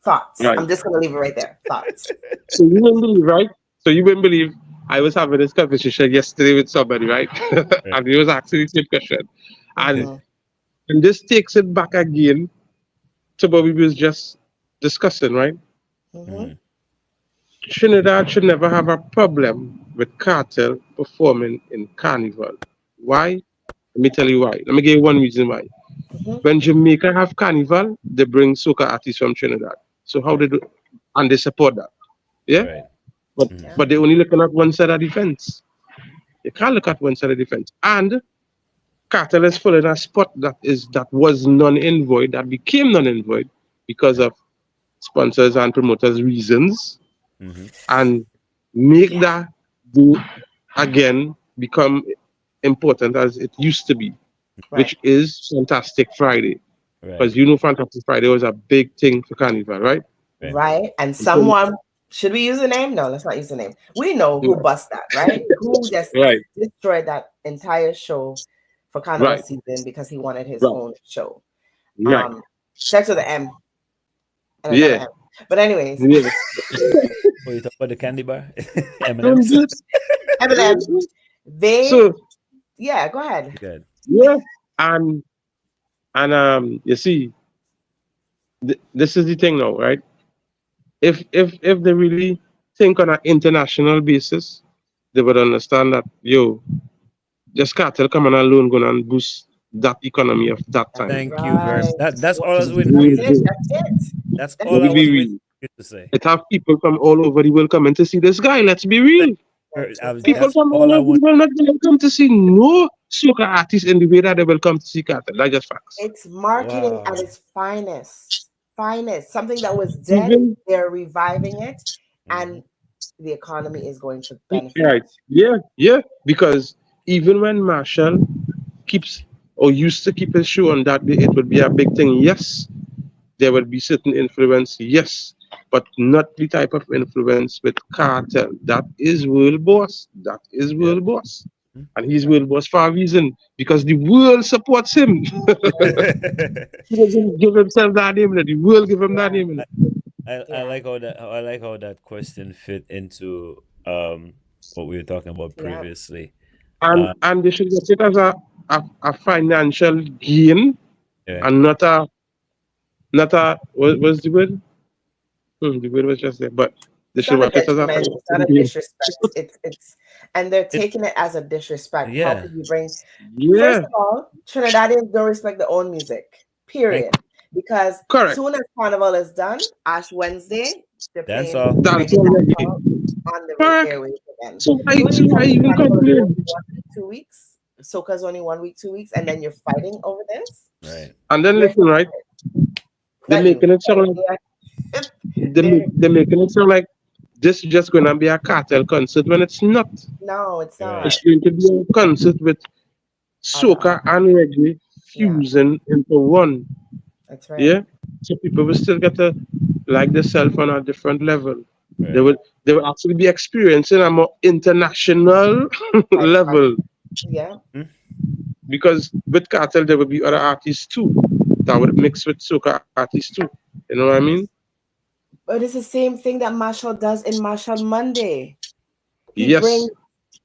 Thoughts. Right. I'm just going to leave it right there. Thoughts. So you wouldn't believe, right? So you wouldn't believe I was having this conversation yesterday with somebody, right? And he was asking the same question. And this takes it back again to what we was just discussing, right? Trinidad should never have a problem with Cartel performing in Carnival. Why? Let me tell you why. Let me give you one reason why. When Jamaica have Carnival, they bring soca artists from Trinidad. So how they do, and they support that. Yeah? Right. But they're only looking at one side of the fence. You can't look at one side of the fence. And Cartel is filling a spot that was non-envoyed, that became non-envoyed because of sponsors and promoters' reasons, and make that do again become important as it used to be, which is Fantastic Friday. Because Fantastic Friday was a big thing for Carnival, right? Right. And someone, should we use the name? No, let's not use the name. We know who bust that, right? Who just destroyed that entire show for Carnival season because he wanted his own show. Sex with the M. And M. But anyways. Oh, you talk about the candy bar? M&M's. M&M's. Go ahead. Good. Yeah. And you see, this is the thing now, right? If they really think on an international basis, they would understand that just Cartel coming alone gonna boost that economy of that time. Thank you very much. That's all I was waiting for. That's it. That's all I was waiting. Good to say. It have people from all over the world coming to see this guy. Let's be real. People That's from all all I over the want. world not gonna come to see no soca artist in the way that they will come to see Cartel. That's just facts. It's marketing Wow. at its finest. Finest. Something that was dead, Even they're reviving it, and the economy is going to benefit. right, yeah. Because even when Marshall keeps or used to keep his show on that day, it would be a big thing. Yes, there will be certain influence, yes, but not the type of influence with Cartel. That is world boss. That is world boss. And he's world boss for a reason because the world supports him. He doesn't give himself that name, the world give him that name. I like how that question fit into what we were talking about previously. And they should get it as a financial gain and not a what was the word? The word was just there, but they should watch it as a It's not a disrespect. It's and they're taking it as a disrespect. How could you bring? First of all, Trinidadians don't respect their own music. Period. Because soon as Carnival is done, Ash Wednesday, they're playing on the airwaves again. So why even complain? 2 weeks. Soca's only 1 week, 2 weeks, and then you're fighting over this. Right. And then listen, right? They're making it sound like they're making it sound like this is just gonna be a Cartel concert when it's not. No, it's not. It's going to be a concert with soca and reggae fusing into one. That's right. Yeah. So people will still get to like themselves on a different level. Right. They will actually be experiencing a more international level. Yeah. Because with Cartel there will be other artists too that would mix with soca artists too. You know what I mean? But it's the same thing that Marshall does in Marshall Monday. He brings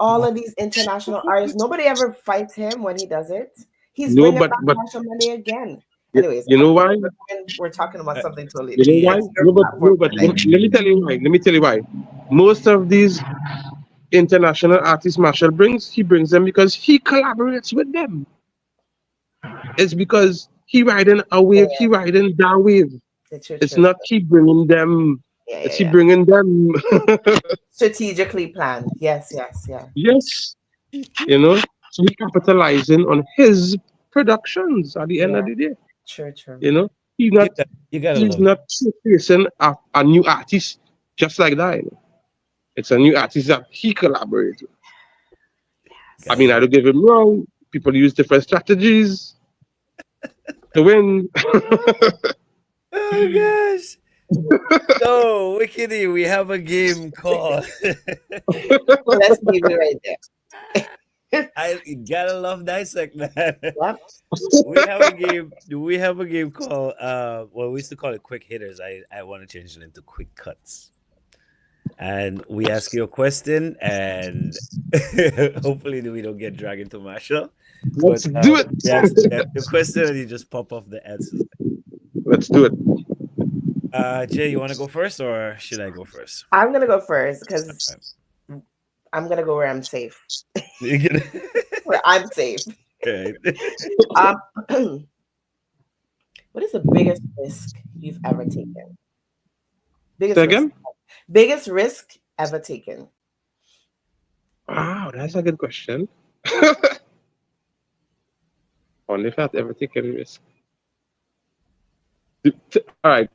all of these international artists. Nobody ever fights him when he does it. He's bringing back Marshall Monday again. Anyways, you know why? We're talking about something totally different. You know why? But let me tell you why. Let me tell you why. Most of these international artists Marshall brings, he brings them because he collaborates with them. It's because he riding a wave, he riding that wave. It's not he bringing them. It's he bringing them. Strategically planned. Yes. Yes. You know, so he capitalizing on his productions at the end of the day. True. You know, he's not facing a new artist just like that. You know? It's a new artist that he collaborates with. I mean, I don't give him wrong. People use different strategies to win. Oh gosh. So Wickedy, we have a game called Let's leave it right there. I gotta love Dissect, man. Yep. We have a game called well, we used to call it quick hitters. I want to change it into quick cuts. And we ask you a question, and hopefully we don't get dragged into Marshall. Let's do it. Yes, the question, and you just pop off the answers. Let's do it. Jay, you want to go first, or should I go first? I'm gonna go first because I'm gonna go where I'm safe. Where I'm safe. Okay. What is the biggest risk you've ever taken? Biggest risk ever taken. Wow, that's a good question. Only if I've ever taken a risk. All right.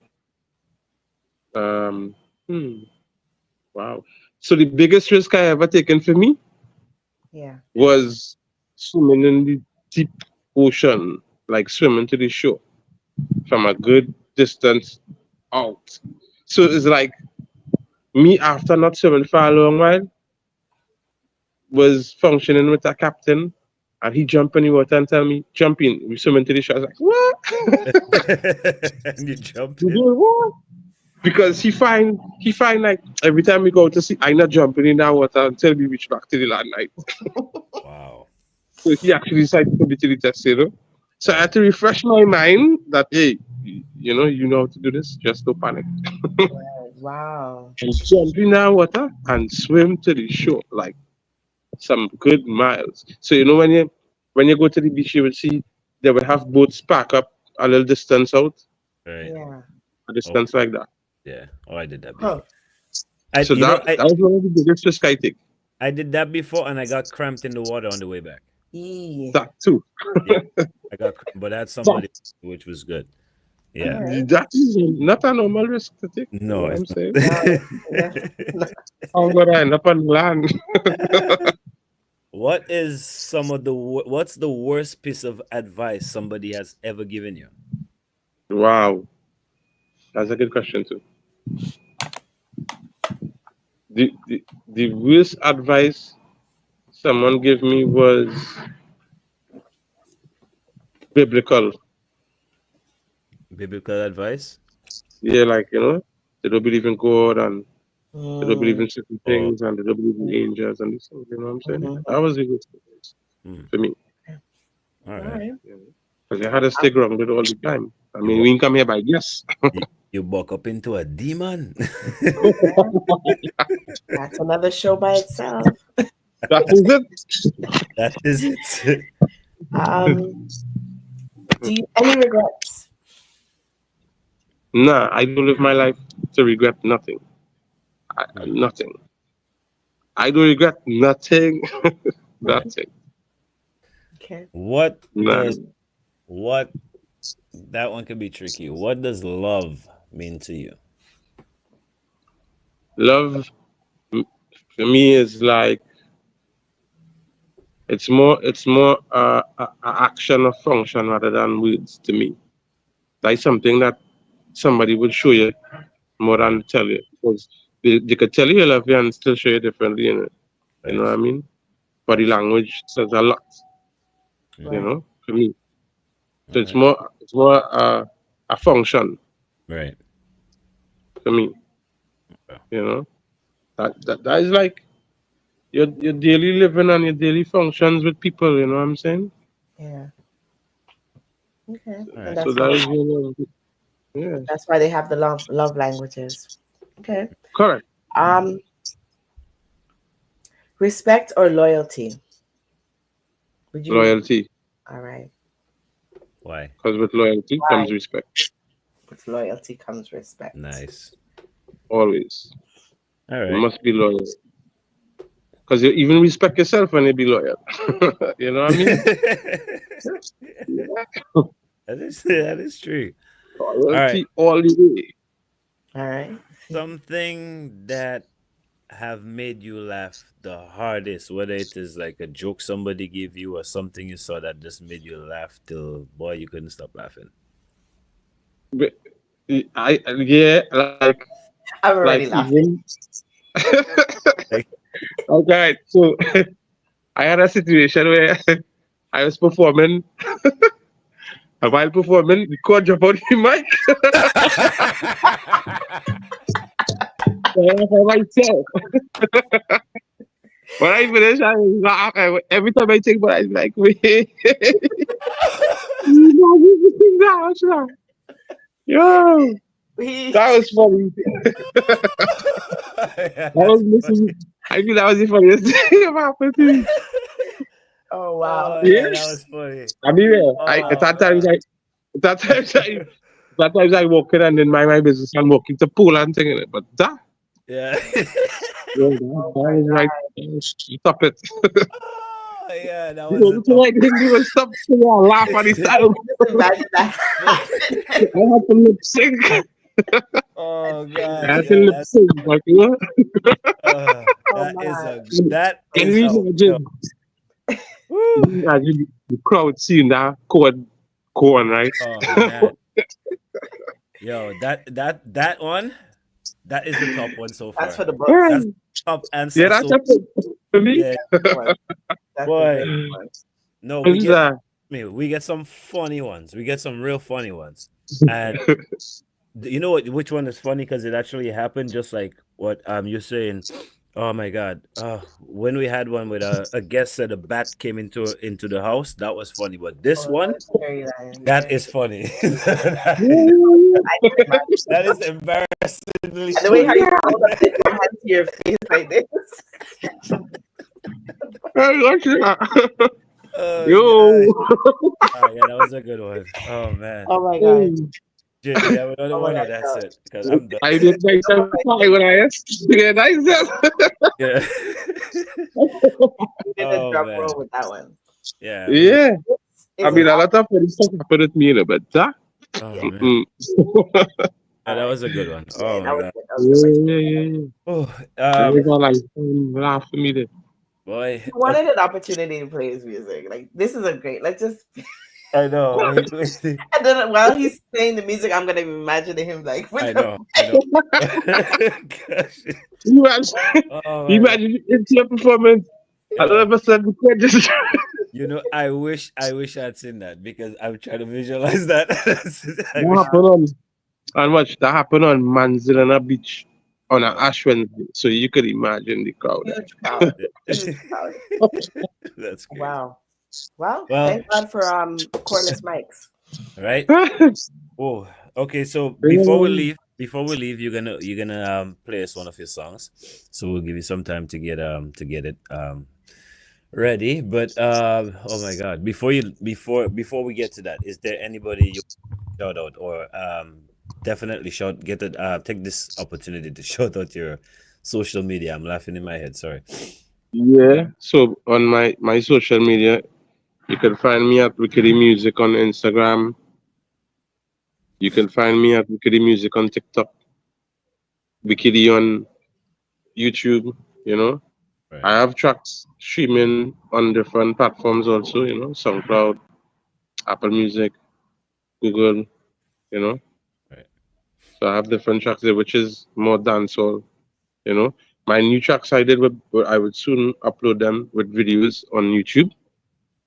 Wow. So the biggest risk I ever taken for me was swimming in the deep ocean, like swimming to the shore from a good distance out. So it's like me, after not swimming for a long while, was functioning with a captain, and he jumped in the water and tell me, jump in. We swim into the shore. I was like, what? And you jumped in? What? Because he find like every time we go to sea, I not jumping in that water until we reach back to the land night. Wow. So he actually decided to be to the test, you know. So I had to refresh my mind that, hey, you know how to do this, just don't panic. Wow. And jump in that water and swim to the shore, like some good miles. So you know when you go to the beach, you will see they will have boats park up a little distance out. Right. Yeah. A distance like that. Yeah. Oh, I did that before. Huh. So that was one of the biggest risk I take. I did that before, and I got cramped in the water on the way back. That too. Yeah, I got cramped, but I had somebody which was good. Yeah. That is not a normal risk to take. No, you know what I'm it's saying? not. I'm gonna end up on land. What's the worst piece of advice somebody has ever given you? Wow, that's a good question too. The worst advice someone gave me was biblical. Biblical advice? Yeah, like they don't believe in God and they don't believe in certain things and they don't believe in angels and this. You know what I'm saying? That was the worst advice for me. All right. Because you had to stay grounded all the time. I mean, we didn't come here by guess. You buck up into a demon. That's another show by itself. That is it. That is it. Do you any regrets? Nah, I don't live my life to regret nothing. Nothing. I don't regret nothing. Nothing. Okay. What that one could be tricky. What does love mean to you? Love for me is like it's more a action or function rather than words to me. Like something that somebody would show you more than tell you. Because they could tell you love you and still show you differently, you know what I mean? Body language says a lot. You know, for me. So it's more a function. Right. For me. You know? That is like your daily living and your daily functions with people, you know what I'm saying? Yeah. Okay. Right. So that is yeah. That's why they have the love languages. Okay. Correct. Respect or loyalty? Loyalty. All right. Why? Because with loyalty comes respect. With loyalty comes respect. Nice. Always. All right. You must be loyal. Because you even respect yourself when you be loyal. You know what I mean? That is true. Loyalty all the way. All right. Something that have made you laugh the hardest, whether it is like a joke somebody gave you or something you saw that just made you laugh till boy you couldn't stop laughing. But like I'm already laughing. Okay, so I had a situation where I was performing. And while performing, the cord dropped out the mic. For myself. When I finished, I was like, every time I think about it, I'm like, wait. Yo, that was funny. I think that was the funniest thing ever happened to me. Oh wow! Yeah, that was funny. I mean, that times I walk in and then my business and walking to pool and thing in it, but that. Yeah. That was like, stop it. Oh, yeah, that was like he was stop to laugh at his side. I had to lip sync. Oh god. I had to lip sync, like what? That Can you imagine the crowd seeing that chord going, right? Oh man. Yo, that one, that is the top one so far. That's for the book. That's top answer. Yeah, that's for me. Yeah. Boy. No, we get some funny ones. We get some real funny ones. And you know what? Which one is funny? Because it actually happened, just like what you're saying. Oh my god! When we had one with a guest said a bat came into the house, that was funny. But this one, that is funny. That is embarrassingly. The way how you hold up your hand to your face like this. Yo. Yeah, that was a good one. Oh man. Oh my god. JD, I would only Oh my want to know God, that's no. it because I'm done. I did like that when I asked. Yeah, nice. Yeah. You did a Oh drum man. roll with that one. Yeah. Yeah. I Is mean, it a lot of funny stuff happened with me, but that. Oh man. Mm-mm. Yeah, that was a good one. Oh Yeah, my that was god. good. That was good. Yeah. Oh, There was a like laugh for me there. boy. He wanted an opportunity to play his music. Like, this is a great. Let's just. I know. And then while he's playing the music, I'm gonna imagine him like with I the know. I know. Gosh. Oh my god. Imagine it's your performance. I don't Yo, ever said the just you know, I wish I'd seen that because I'm trying to visualize that. I that wish. happened on and watch that happened on Manzilana Beach on an Oh. Ash Wednesday. So you could imagine the crowd. huge crowd. Huge crowd. That's crazy. Wow. Well, Well, thank God for cordless mics. right. Oh, okay. So before we leave, you're gonna play us one of your songs. So we'll give you some time to get it ready. But oh my God, before we get to that, is there anybody you shout out or definitely take this opportunity to shout out your social media? I'm laughing in my head. Sorry. Yeah. So on my social media, you can find me at Wickedy Music on Instagram. You can find me at Wickedy Music on TikTok. Wickedy on YouTube. You know, I Right. have tracks streaming on different platforms also. You know, SoundCloud, Apple Music, Google. You know, Right. so I have different tracks there, which is more dancehall. You know, my new tracks I did I would soon upload them with videos on YouTube,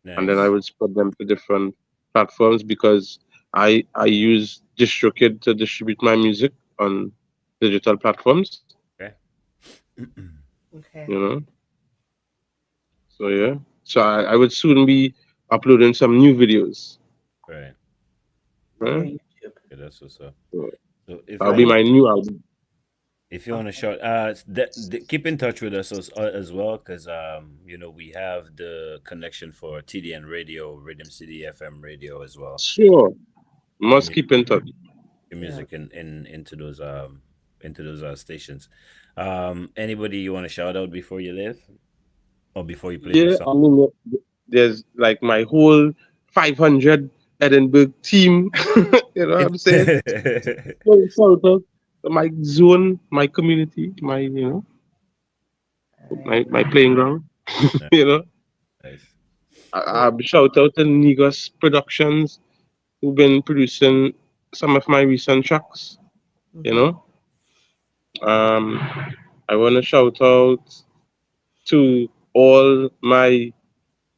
and then I Nice. would spread them to different platforms because I use DistroKid to distribute my music on digital platforms. Okay. Okay. You know, so yeah, so I would soon be uploading some new videos. Right. On your Right? YouTube. Okay, that's what's up. So So if you that'll be want my new album. if you want to shout keep in touch with us as well because we have the connection for TDN radio, Rhythm City FM radio as well. Sure, Your must mu- keep in touch. your Yeah. music into those stations. Anybody you want to shout out before you leave or before you play your Yeah, song? I mean, there's like my whole 500 Edinburgh team. You know what I'm saying? So shout out to my zone, my community, my playing ground. Nice. You know, Nice. I shout out to Negus Productions who've been producing some of my recent tracks. You know, um, I want to shout out to all my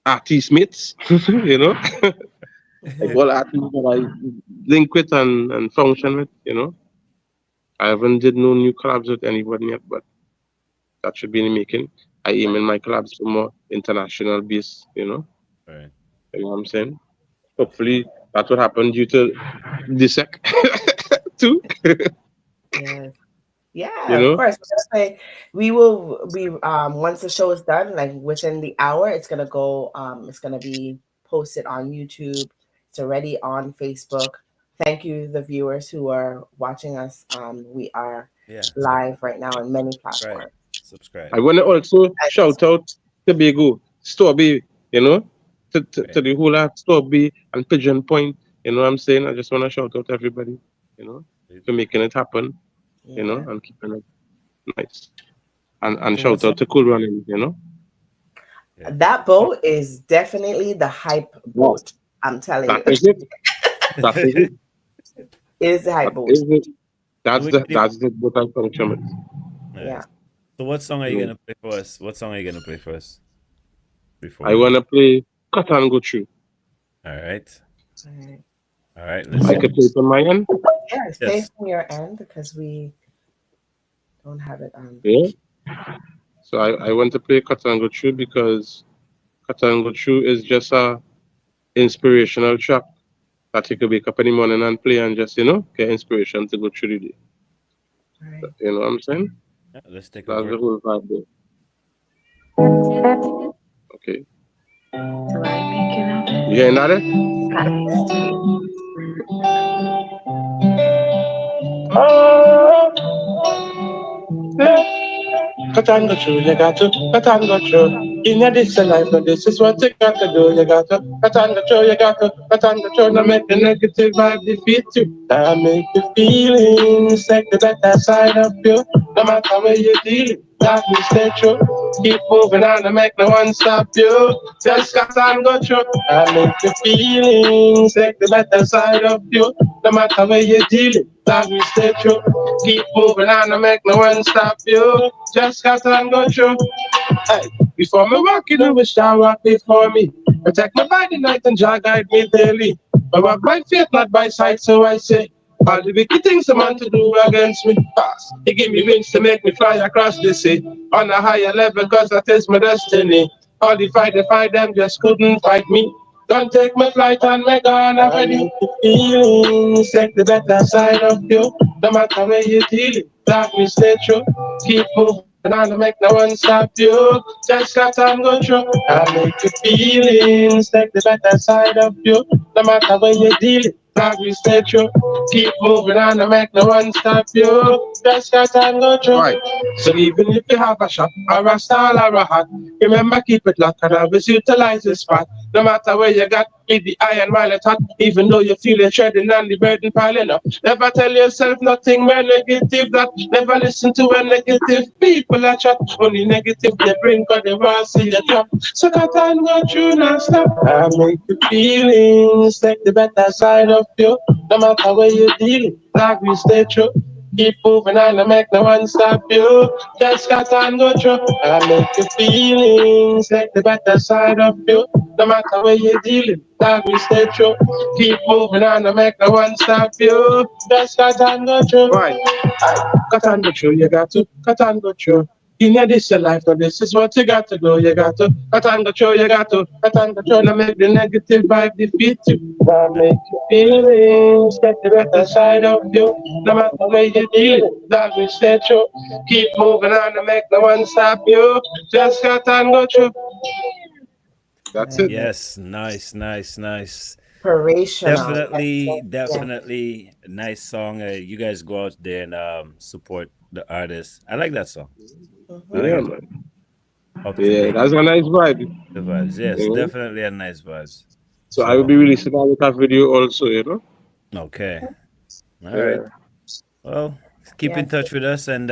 artist mates. You know, like all artists that I link with and function with. You know, I haven't did no new collabs with anybody yet, but that should be in the making. I aim in my collabs for more international base, Right. You know what I'm saying? Hopefully that's what happened due to Dissect too. Yes. Yeah, You of know? course. We're gonna say we will be once the show is done, like within the hour, it's gonna be posted on YouTube. It's already on Facebook. Thank you, the viewers who are watching us. We are Yeah. live right now on many Subscribe. platforms. Subscribe. I wanna also shout out Tobago, Storby, to the whole lot Storby and Pigeon Point. You know what I'm saying? I just wanna shout out everybody, for making it happen, Yeah. and keeping it nice. And So what shout out song? to Cool Running, Yeah. That boat is definitely the hype boat. I'm telling you. That is it. That is it. It is the hype That boat. is it. That's Wickedy- the what I function with. Nice. Yeah. So what song are you Yeah. gonna play for us? What song are you gonna play for us? Before I wanna play Cut and Go Through. All right. All right. All right. Let's I could play it on my end. Yes, play Yes. from your end because we don't have it on. Yeah. So I want to play Cut and Go Through because Cut and Go Through is just a inspirational track that you could wake up in the morning and play and just, get inspiration to go through the day. All right. You know what I'm saying? Yeah, let's take a That's the break. whole vibe there. Okay. You hearing that? Cut and go through, you got to cut and go through. In your this life, but this is what you got to do. You got to cut and go through, you got to cut and go through. Now make the negative vibe defeat you. I make the feelings take the better side of you. No matter where you deal, that will stay true. Keep moving on and make no one stop you. Just cut and go through. I make the feelings take the better side of you. No matter where you deal, that will stay true. Keep moving on and make no one stop you. Just cut and go through. Hey, before me walk in the shall walk before me. Protect my body night and Jah guide me daily. But walk by faith, not by sight, so I say. All the wicked things a man to do against me. Fast. He give me wings to make me fly across the sea. On a higher level, cause that is my destiny. All the fight them just couldn't fight me. Don't take my flight and make on already. Feelings, take the better side of you. No matter where you deal it, that will stay true. Keep moving on to make no one stop you. Just got time go through. I make your feelings, take the better side of you. No matter where you deal it, that will stay true. Keep moving on to make no one stop you. Just got time go through. Right. So even if you have a shot, or a style, or a hat, remember keep it locked and always utilize the spot. No matter where you got, keep the iron while it's hot. Even though you feel it shedding and the burden piling up. Never tell yourself nothing more negative. That never listen to a negative people that chat. Only negative they bring cause they want to see you drop. So that time go through non-stop. I make the feelings take the better side of you. No matter where you deal, like we stay true. Keep moving on and make no one stop you. Just got time go through. I make the feelings take the better side of you. No matter where you're dealing, that we stay true. Keep moving on and make no one stop you. Just got time go through. Right. Cut and go through, you got to cut and go through. In your this your life, so this is what you got to do. You got to cut and go through, you got to cut and go through. Now make the negative vibe defeat you. Now make your feelings get the better side of you. No matter where you deal, that will stay true. Keep moving on and make no one stop you. Just cut and go through. That's it. Yes, nice, nice, nice. Inspirational. Definitely nice song. You guys go out there and support the artist. I like that song. I like Yeah, it. man. Up to Yeah, date. that's a nice vibe. The vibes, yes, You know? definitely a nice vibes. So I will be releasing that video also, you know. Okay, all Yeah. right. Well, keep in Yes. touch with us and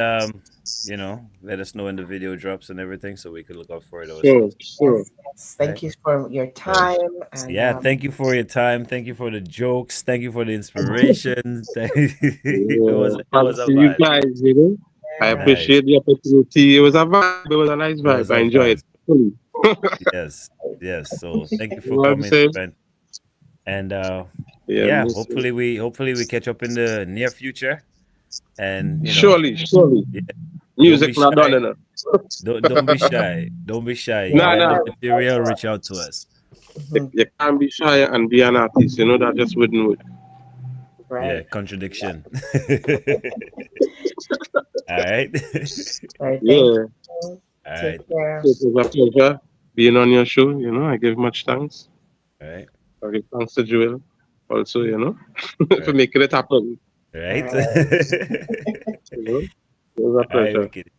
let us know when the video drops and everything so we can look out for it Sure, also. sure. Yes. Thank you for your time. And, Yeah, thank you for your time. Thank you for the jokes. Thank you for the inspiration. it was Yeah. Thanks a to you vibe. guys, you know. I Nice. appreciate the opportunity. It was a vibe. It was a nice It was vibe. I a enjoyed vibe. it fully. Yes, yes. So thank you You for know what I'm coming, saying? friend. And Yeah, yeah, listen. hopefully we catch up in the near future. And Surely, surely. yeah, don't Music be not done shy. enough. Don't be shy. Don't be shy. You Nah, got nah. the material, reach out to us. You can't be shy and be an artist. You know that just wouldn't work. Yeah, right. contradiction. All right. Right. Thank Yeah. you. All right. Take care. It was a pleasure being on your show. You know, I give much thanks. All right. I give thanks to Joel also, you know, All for right. making it happen. Right. All right. You know, it was a All right, pleasure. Wicked.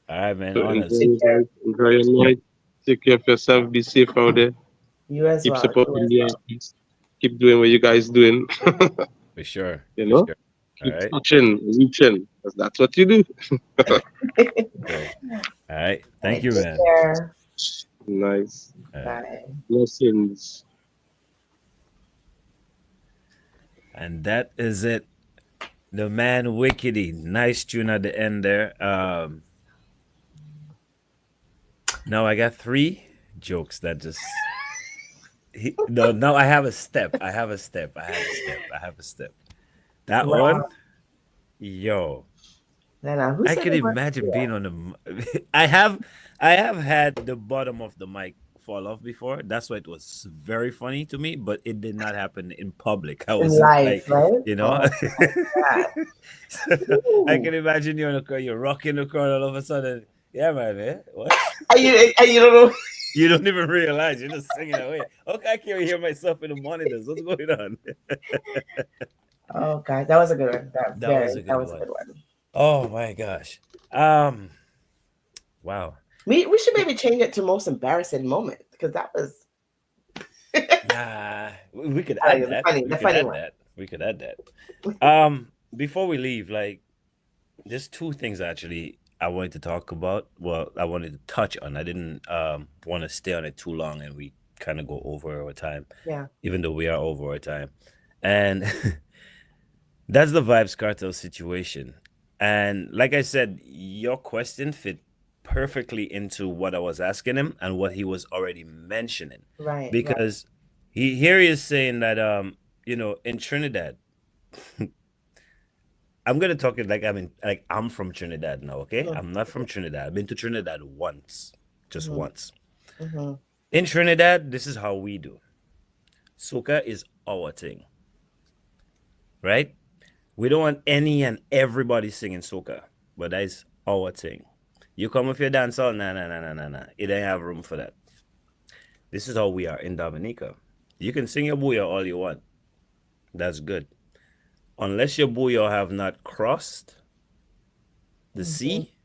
All right, man. So Honors. enjoy, guys. Enjoy your night. Take care of yourself. Be safe out there. You as Keep well. supporting the artists. Keep doing what you guys doing. For sure. You For know, sure. All keep right. touching, reaching, because that's what you do. Okay. All right. Thank you, Take man. care. Nice. All right. Bye. Blessings. And that is it. The man Wickedy. Nice tune at the end there. Now I got 3 jokes that just no, I have a step. I have a step. That Wow. one, yo. Now, who I said could it was? imagine being on the I have had the bottom of the mic fall off before. That's why it was very funny to me, but it did not happen in public. I In was life, like, right? you know. Oh my God. So, I Ooh. can imagine you're in the car, you're rocking the car all of a sudden. Yeah, man. What? And you don't know. You don't even realize you're just singing away. Okay, I can't hear myself in the monitors. What's going on? Oh God, that was a good one. That was a That good was a one. good one. Oh my gosh. Wow. We should maybe change it to most embarrassing moment because that was Nah, we could add that. the funny one. We could add that. Before we leave, like, there's two things actually I wanted to talk about. Well, I wanted to touch on. I didn't want to stay on it too long, and we kind of go over our time. Yeah. Even though we are over our time, and that's the Vibes Cartel situation. And like I said, your question fit perfectly into what I was asking him and what he was already mentioning. Right. Because here he is saying that in Trinidad, I'm gonna talk it like I'm from Trinidad now, okay? I'm not from Trinidad. I've been to Trinidad once, just once. In Trinidad, this is how we do. Soca is our thing, right? We don't want any and everybody singing soca, but that is our thing. You come with your dancehall, nah. It ain't have room for that. This is how we are in Dominica. You can sing your booyah all you want. That's good. Unless your booyah have not crossed the sea,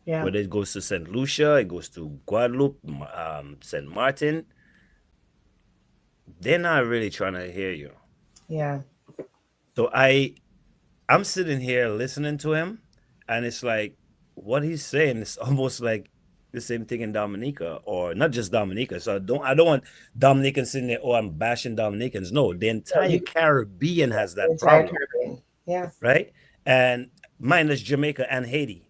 whether it goes to St. Lucia, it goes to Guadeloupe, St. Martin, they're not really trying to hear you. Yeah. So I'm sitting here listening to him, and it's like what he's saying is almost like the same thing in Dominica, or not just Dominica. So I don't want Dominicans sitting there, oh, I'm bashing Dominicans. No, the entire Caribbean has that problem. Yeah. Right? And minus Jamaica and Haiti.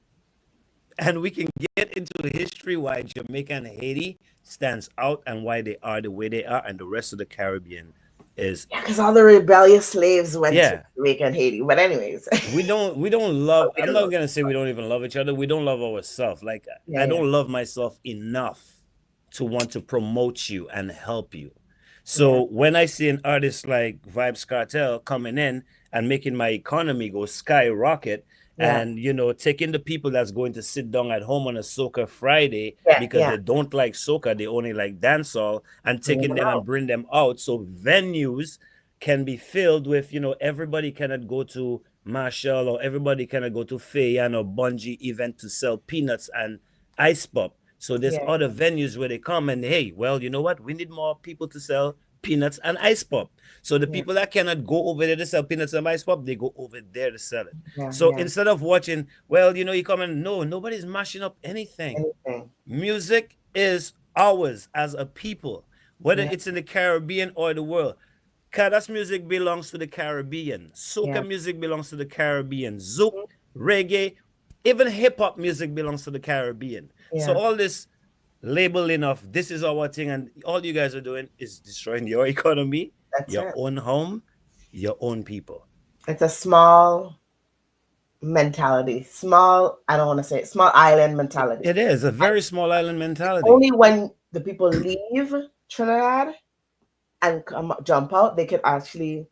And we can get into the history why Jamaica and Haiti stands out and why they are the way they are, and the rest of the Caribbean is because all the rebellious slaves went to Jamaica and Haiti. But anyways, we don't love. I'm not gonna say we don't even love each other. We don't love ourselves. Like I don't love myself enough to want to promote you and help you. So when I see an artist like Vibes Cartel coming in and making my economy go skyrocket, and taking the people that's going to sit down at home on a soca Friday because they don't like soca, they only like dancehall, and taking them and bring them out so venues can be filled with, everybody cannot go to Marshall, or everybody cannot go to Fayan or Bungie event to sell peanuts and ice pop. So there's other venues where they come and, hey, well, you know what? We need more people to sell peanuts and ice pop. So the people that cannot go over there to sell peanuts and ice pop, they go over there to sell it. So instead of watching, well, you come and no, nobody's mashing up anything. Music is ours as a people, whether it's in the Caribbean or the world. Kada's music belongs to the Caribbean. Soca music belongs to the Caribbean. Zouk, reggae, even hip-hop music belongs to the Caribbean. So all this labeling of this is our thing and all you guys are doing is destroying your economy, your own home, your own people. It's a small mentality. Small, I don't want to say it, small island mentality. It is a very small island mentality. Only when the people leave Trinidad and jump out, they could actually,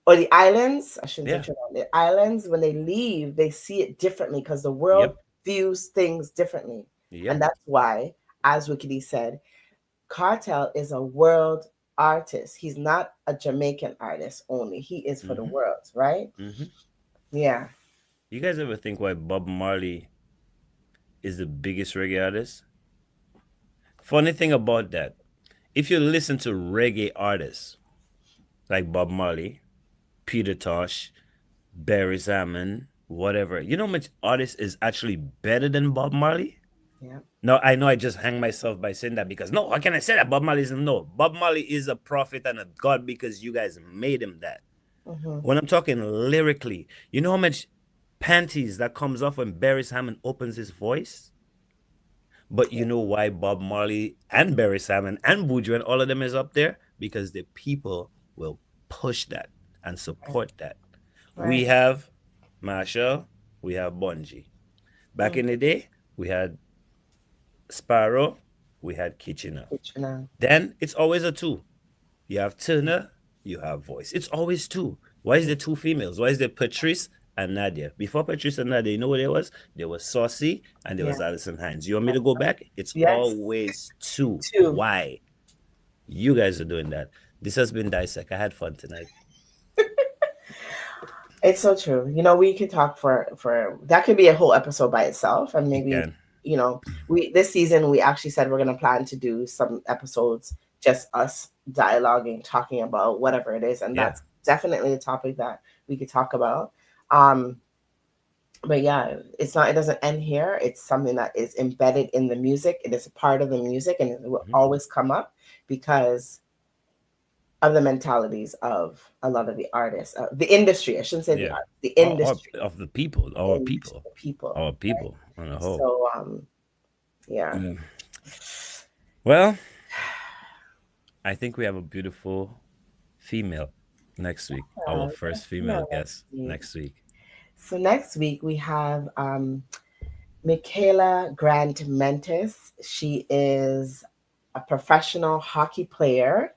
or the islands, I shouldn't say Trinidad, the islands, when they leave, they see it differently because the world views things differently. And that's why, as Wickedy said, Cartel is a world artist. He's not a Jamaican artist only. He is for the world, right? Yeah. You guys ever think why Bob Marley is the biggest reggae artist? Funny thing about that, if you listen to reggae artists like Bob Marley, Peter Tosh, Barry Salmon, whatever, you know how much artist is actually better than Bob Marley? Yeah. No, I know I just hang myself by saying that because no, how can I say that? Bob Marley is no. Bob Marley is a prophet and a god because you guys made him that. When I'm talking lyrically, you know how much panties that comes off when Barry Salmon opens his voice? But you know why Bob Marley and Barry Salmon and Buju and all of them is up there? Because the people will push that and support that. We have Marshall, we have Bungie. Back in the day, we had Sparrow, we had Kitchener. Then it's always a two. You have Turner, you have Voice. It's always two. Why is there two females? Why is there Patrice and Nadia? Before Patrice and Nadia, you know what there was? There was Saucy and there was Alison Hines. You want me to go back? It's always two. Why? You guys are doing that. This has been Dissect. I had fun tonight. It's so true. You know, we could talk for that could be a whole episode by itself, and maybe we this season we actually said we're gonna plan to do some episodes just us dialoguing, talking about whatever it is, and that's definitely a topic that we could talk about. But yeah, it doesn't end here. It's something that is embedded in the music. It is a part of the music, and it will always come up because of the mentalities of a lot of the artists, the industry. I shouldn't say the art, the industry of the people, our people right? on the whole. So, yeah. Well, I think we have a beautiful female next week. Our first female guest next week. So next week we have Michaela Grant Mentis. She is a professional hockey player.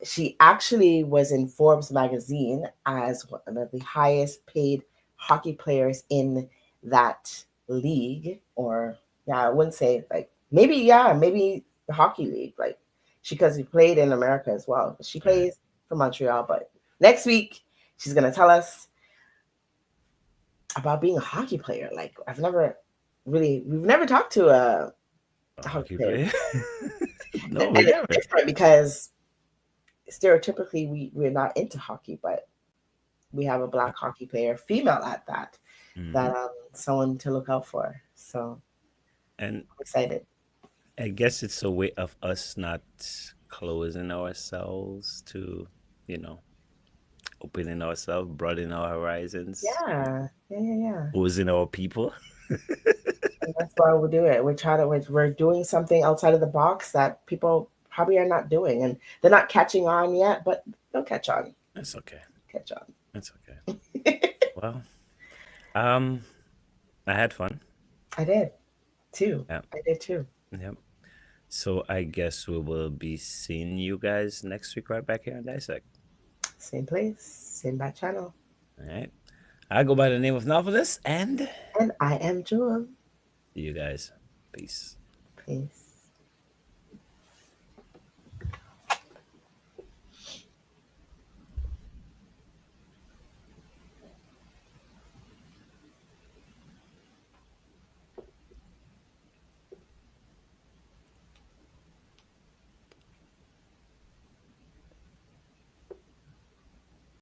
She actually was in Forbes magazine as one of the highest paid hockey players in that league, or I wouldn't say maybe the hockey league, because she played in America as well. She plays for Montreal, but next week she's gonna tell us about being a hockey player. We've never talked to a hockey player. No, and it's different because stereotypically we're not into hockey, but we have a Black hockey player, female at that, that someone to look out for. So I'm excited. I guess it's a way of us not closing ourselves to, opening ourselves, broadening our horizons. Yeah. Oozing our people. And that's why we do it. We're doing something outside of the box that people probably are not doing, and they're not catching on yet, but they'll catch on. That's okay. Catch on. That's okay. Well, I had fun. I did too. Yeah. I did too. Yep. So I guess we will be seeing you guys next week right back here on Dissect. Same place, same back channel. All right. I go by the name of Novelist, and I am Jewel. See you guys. Peace. Peace.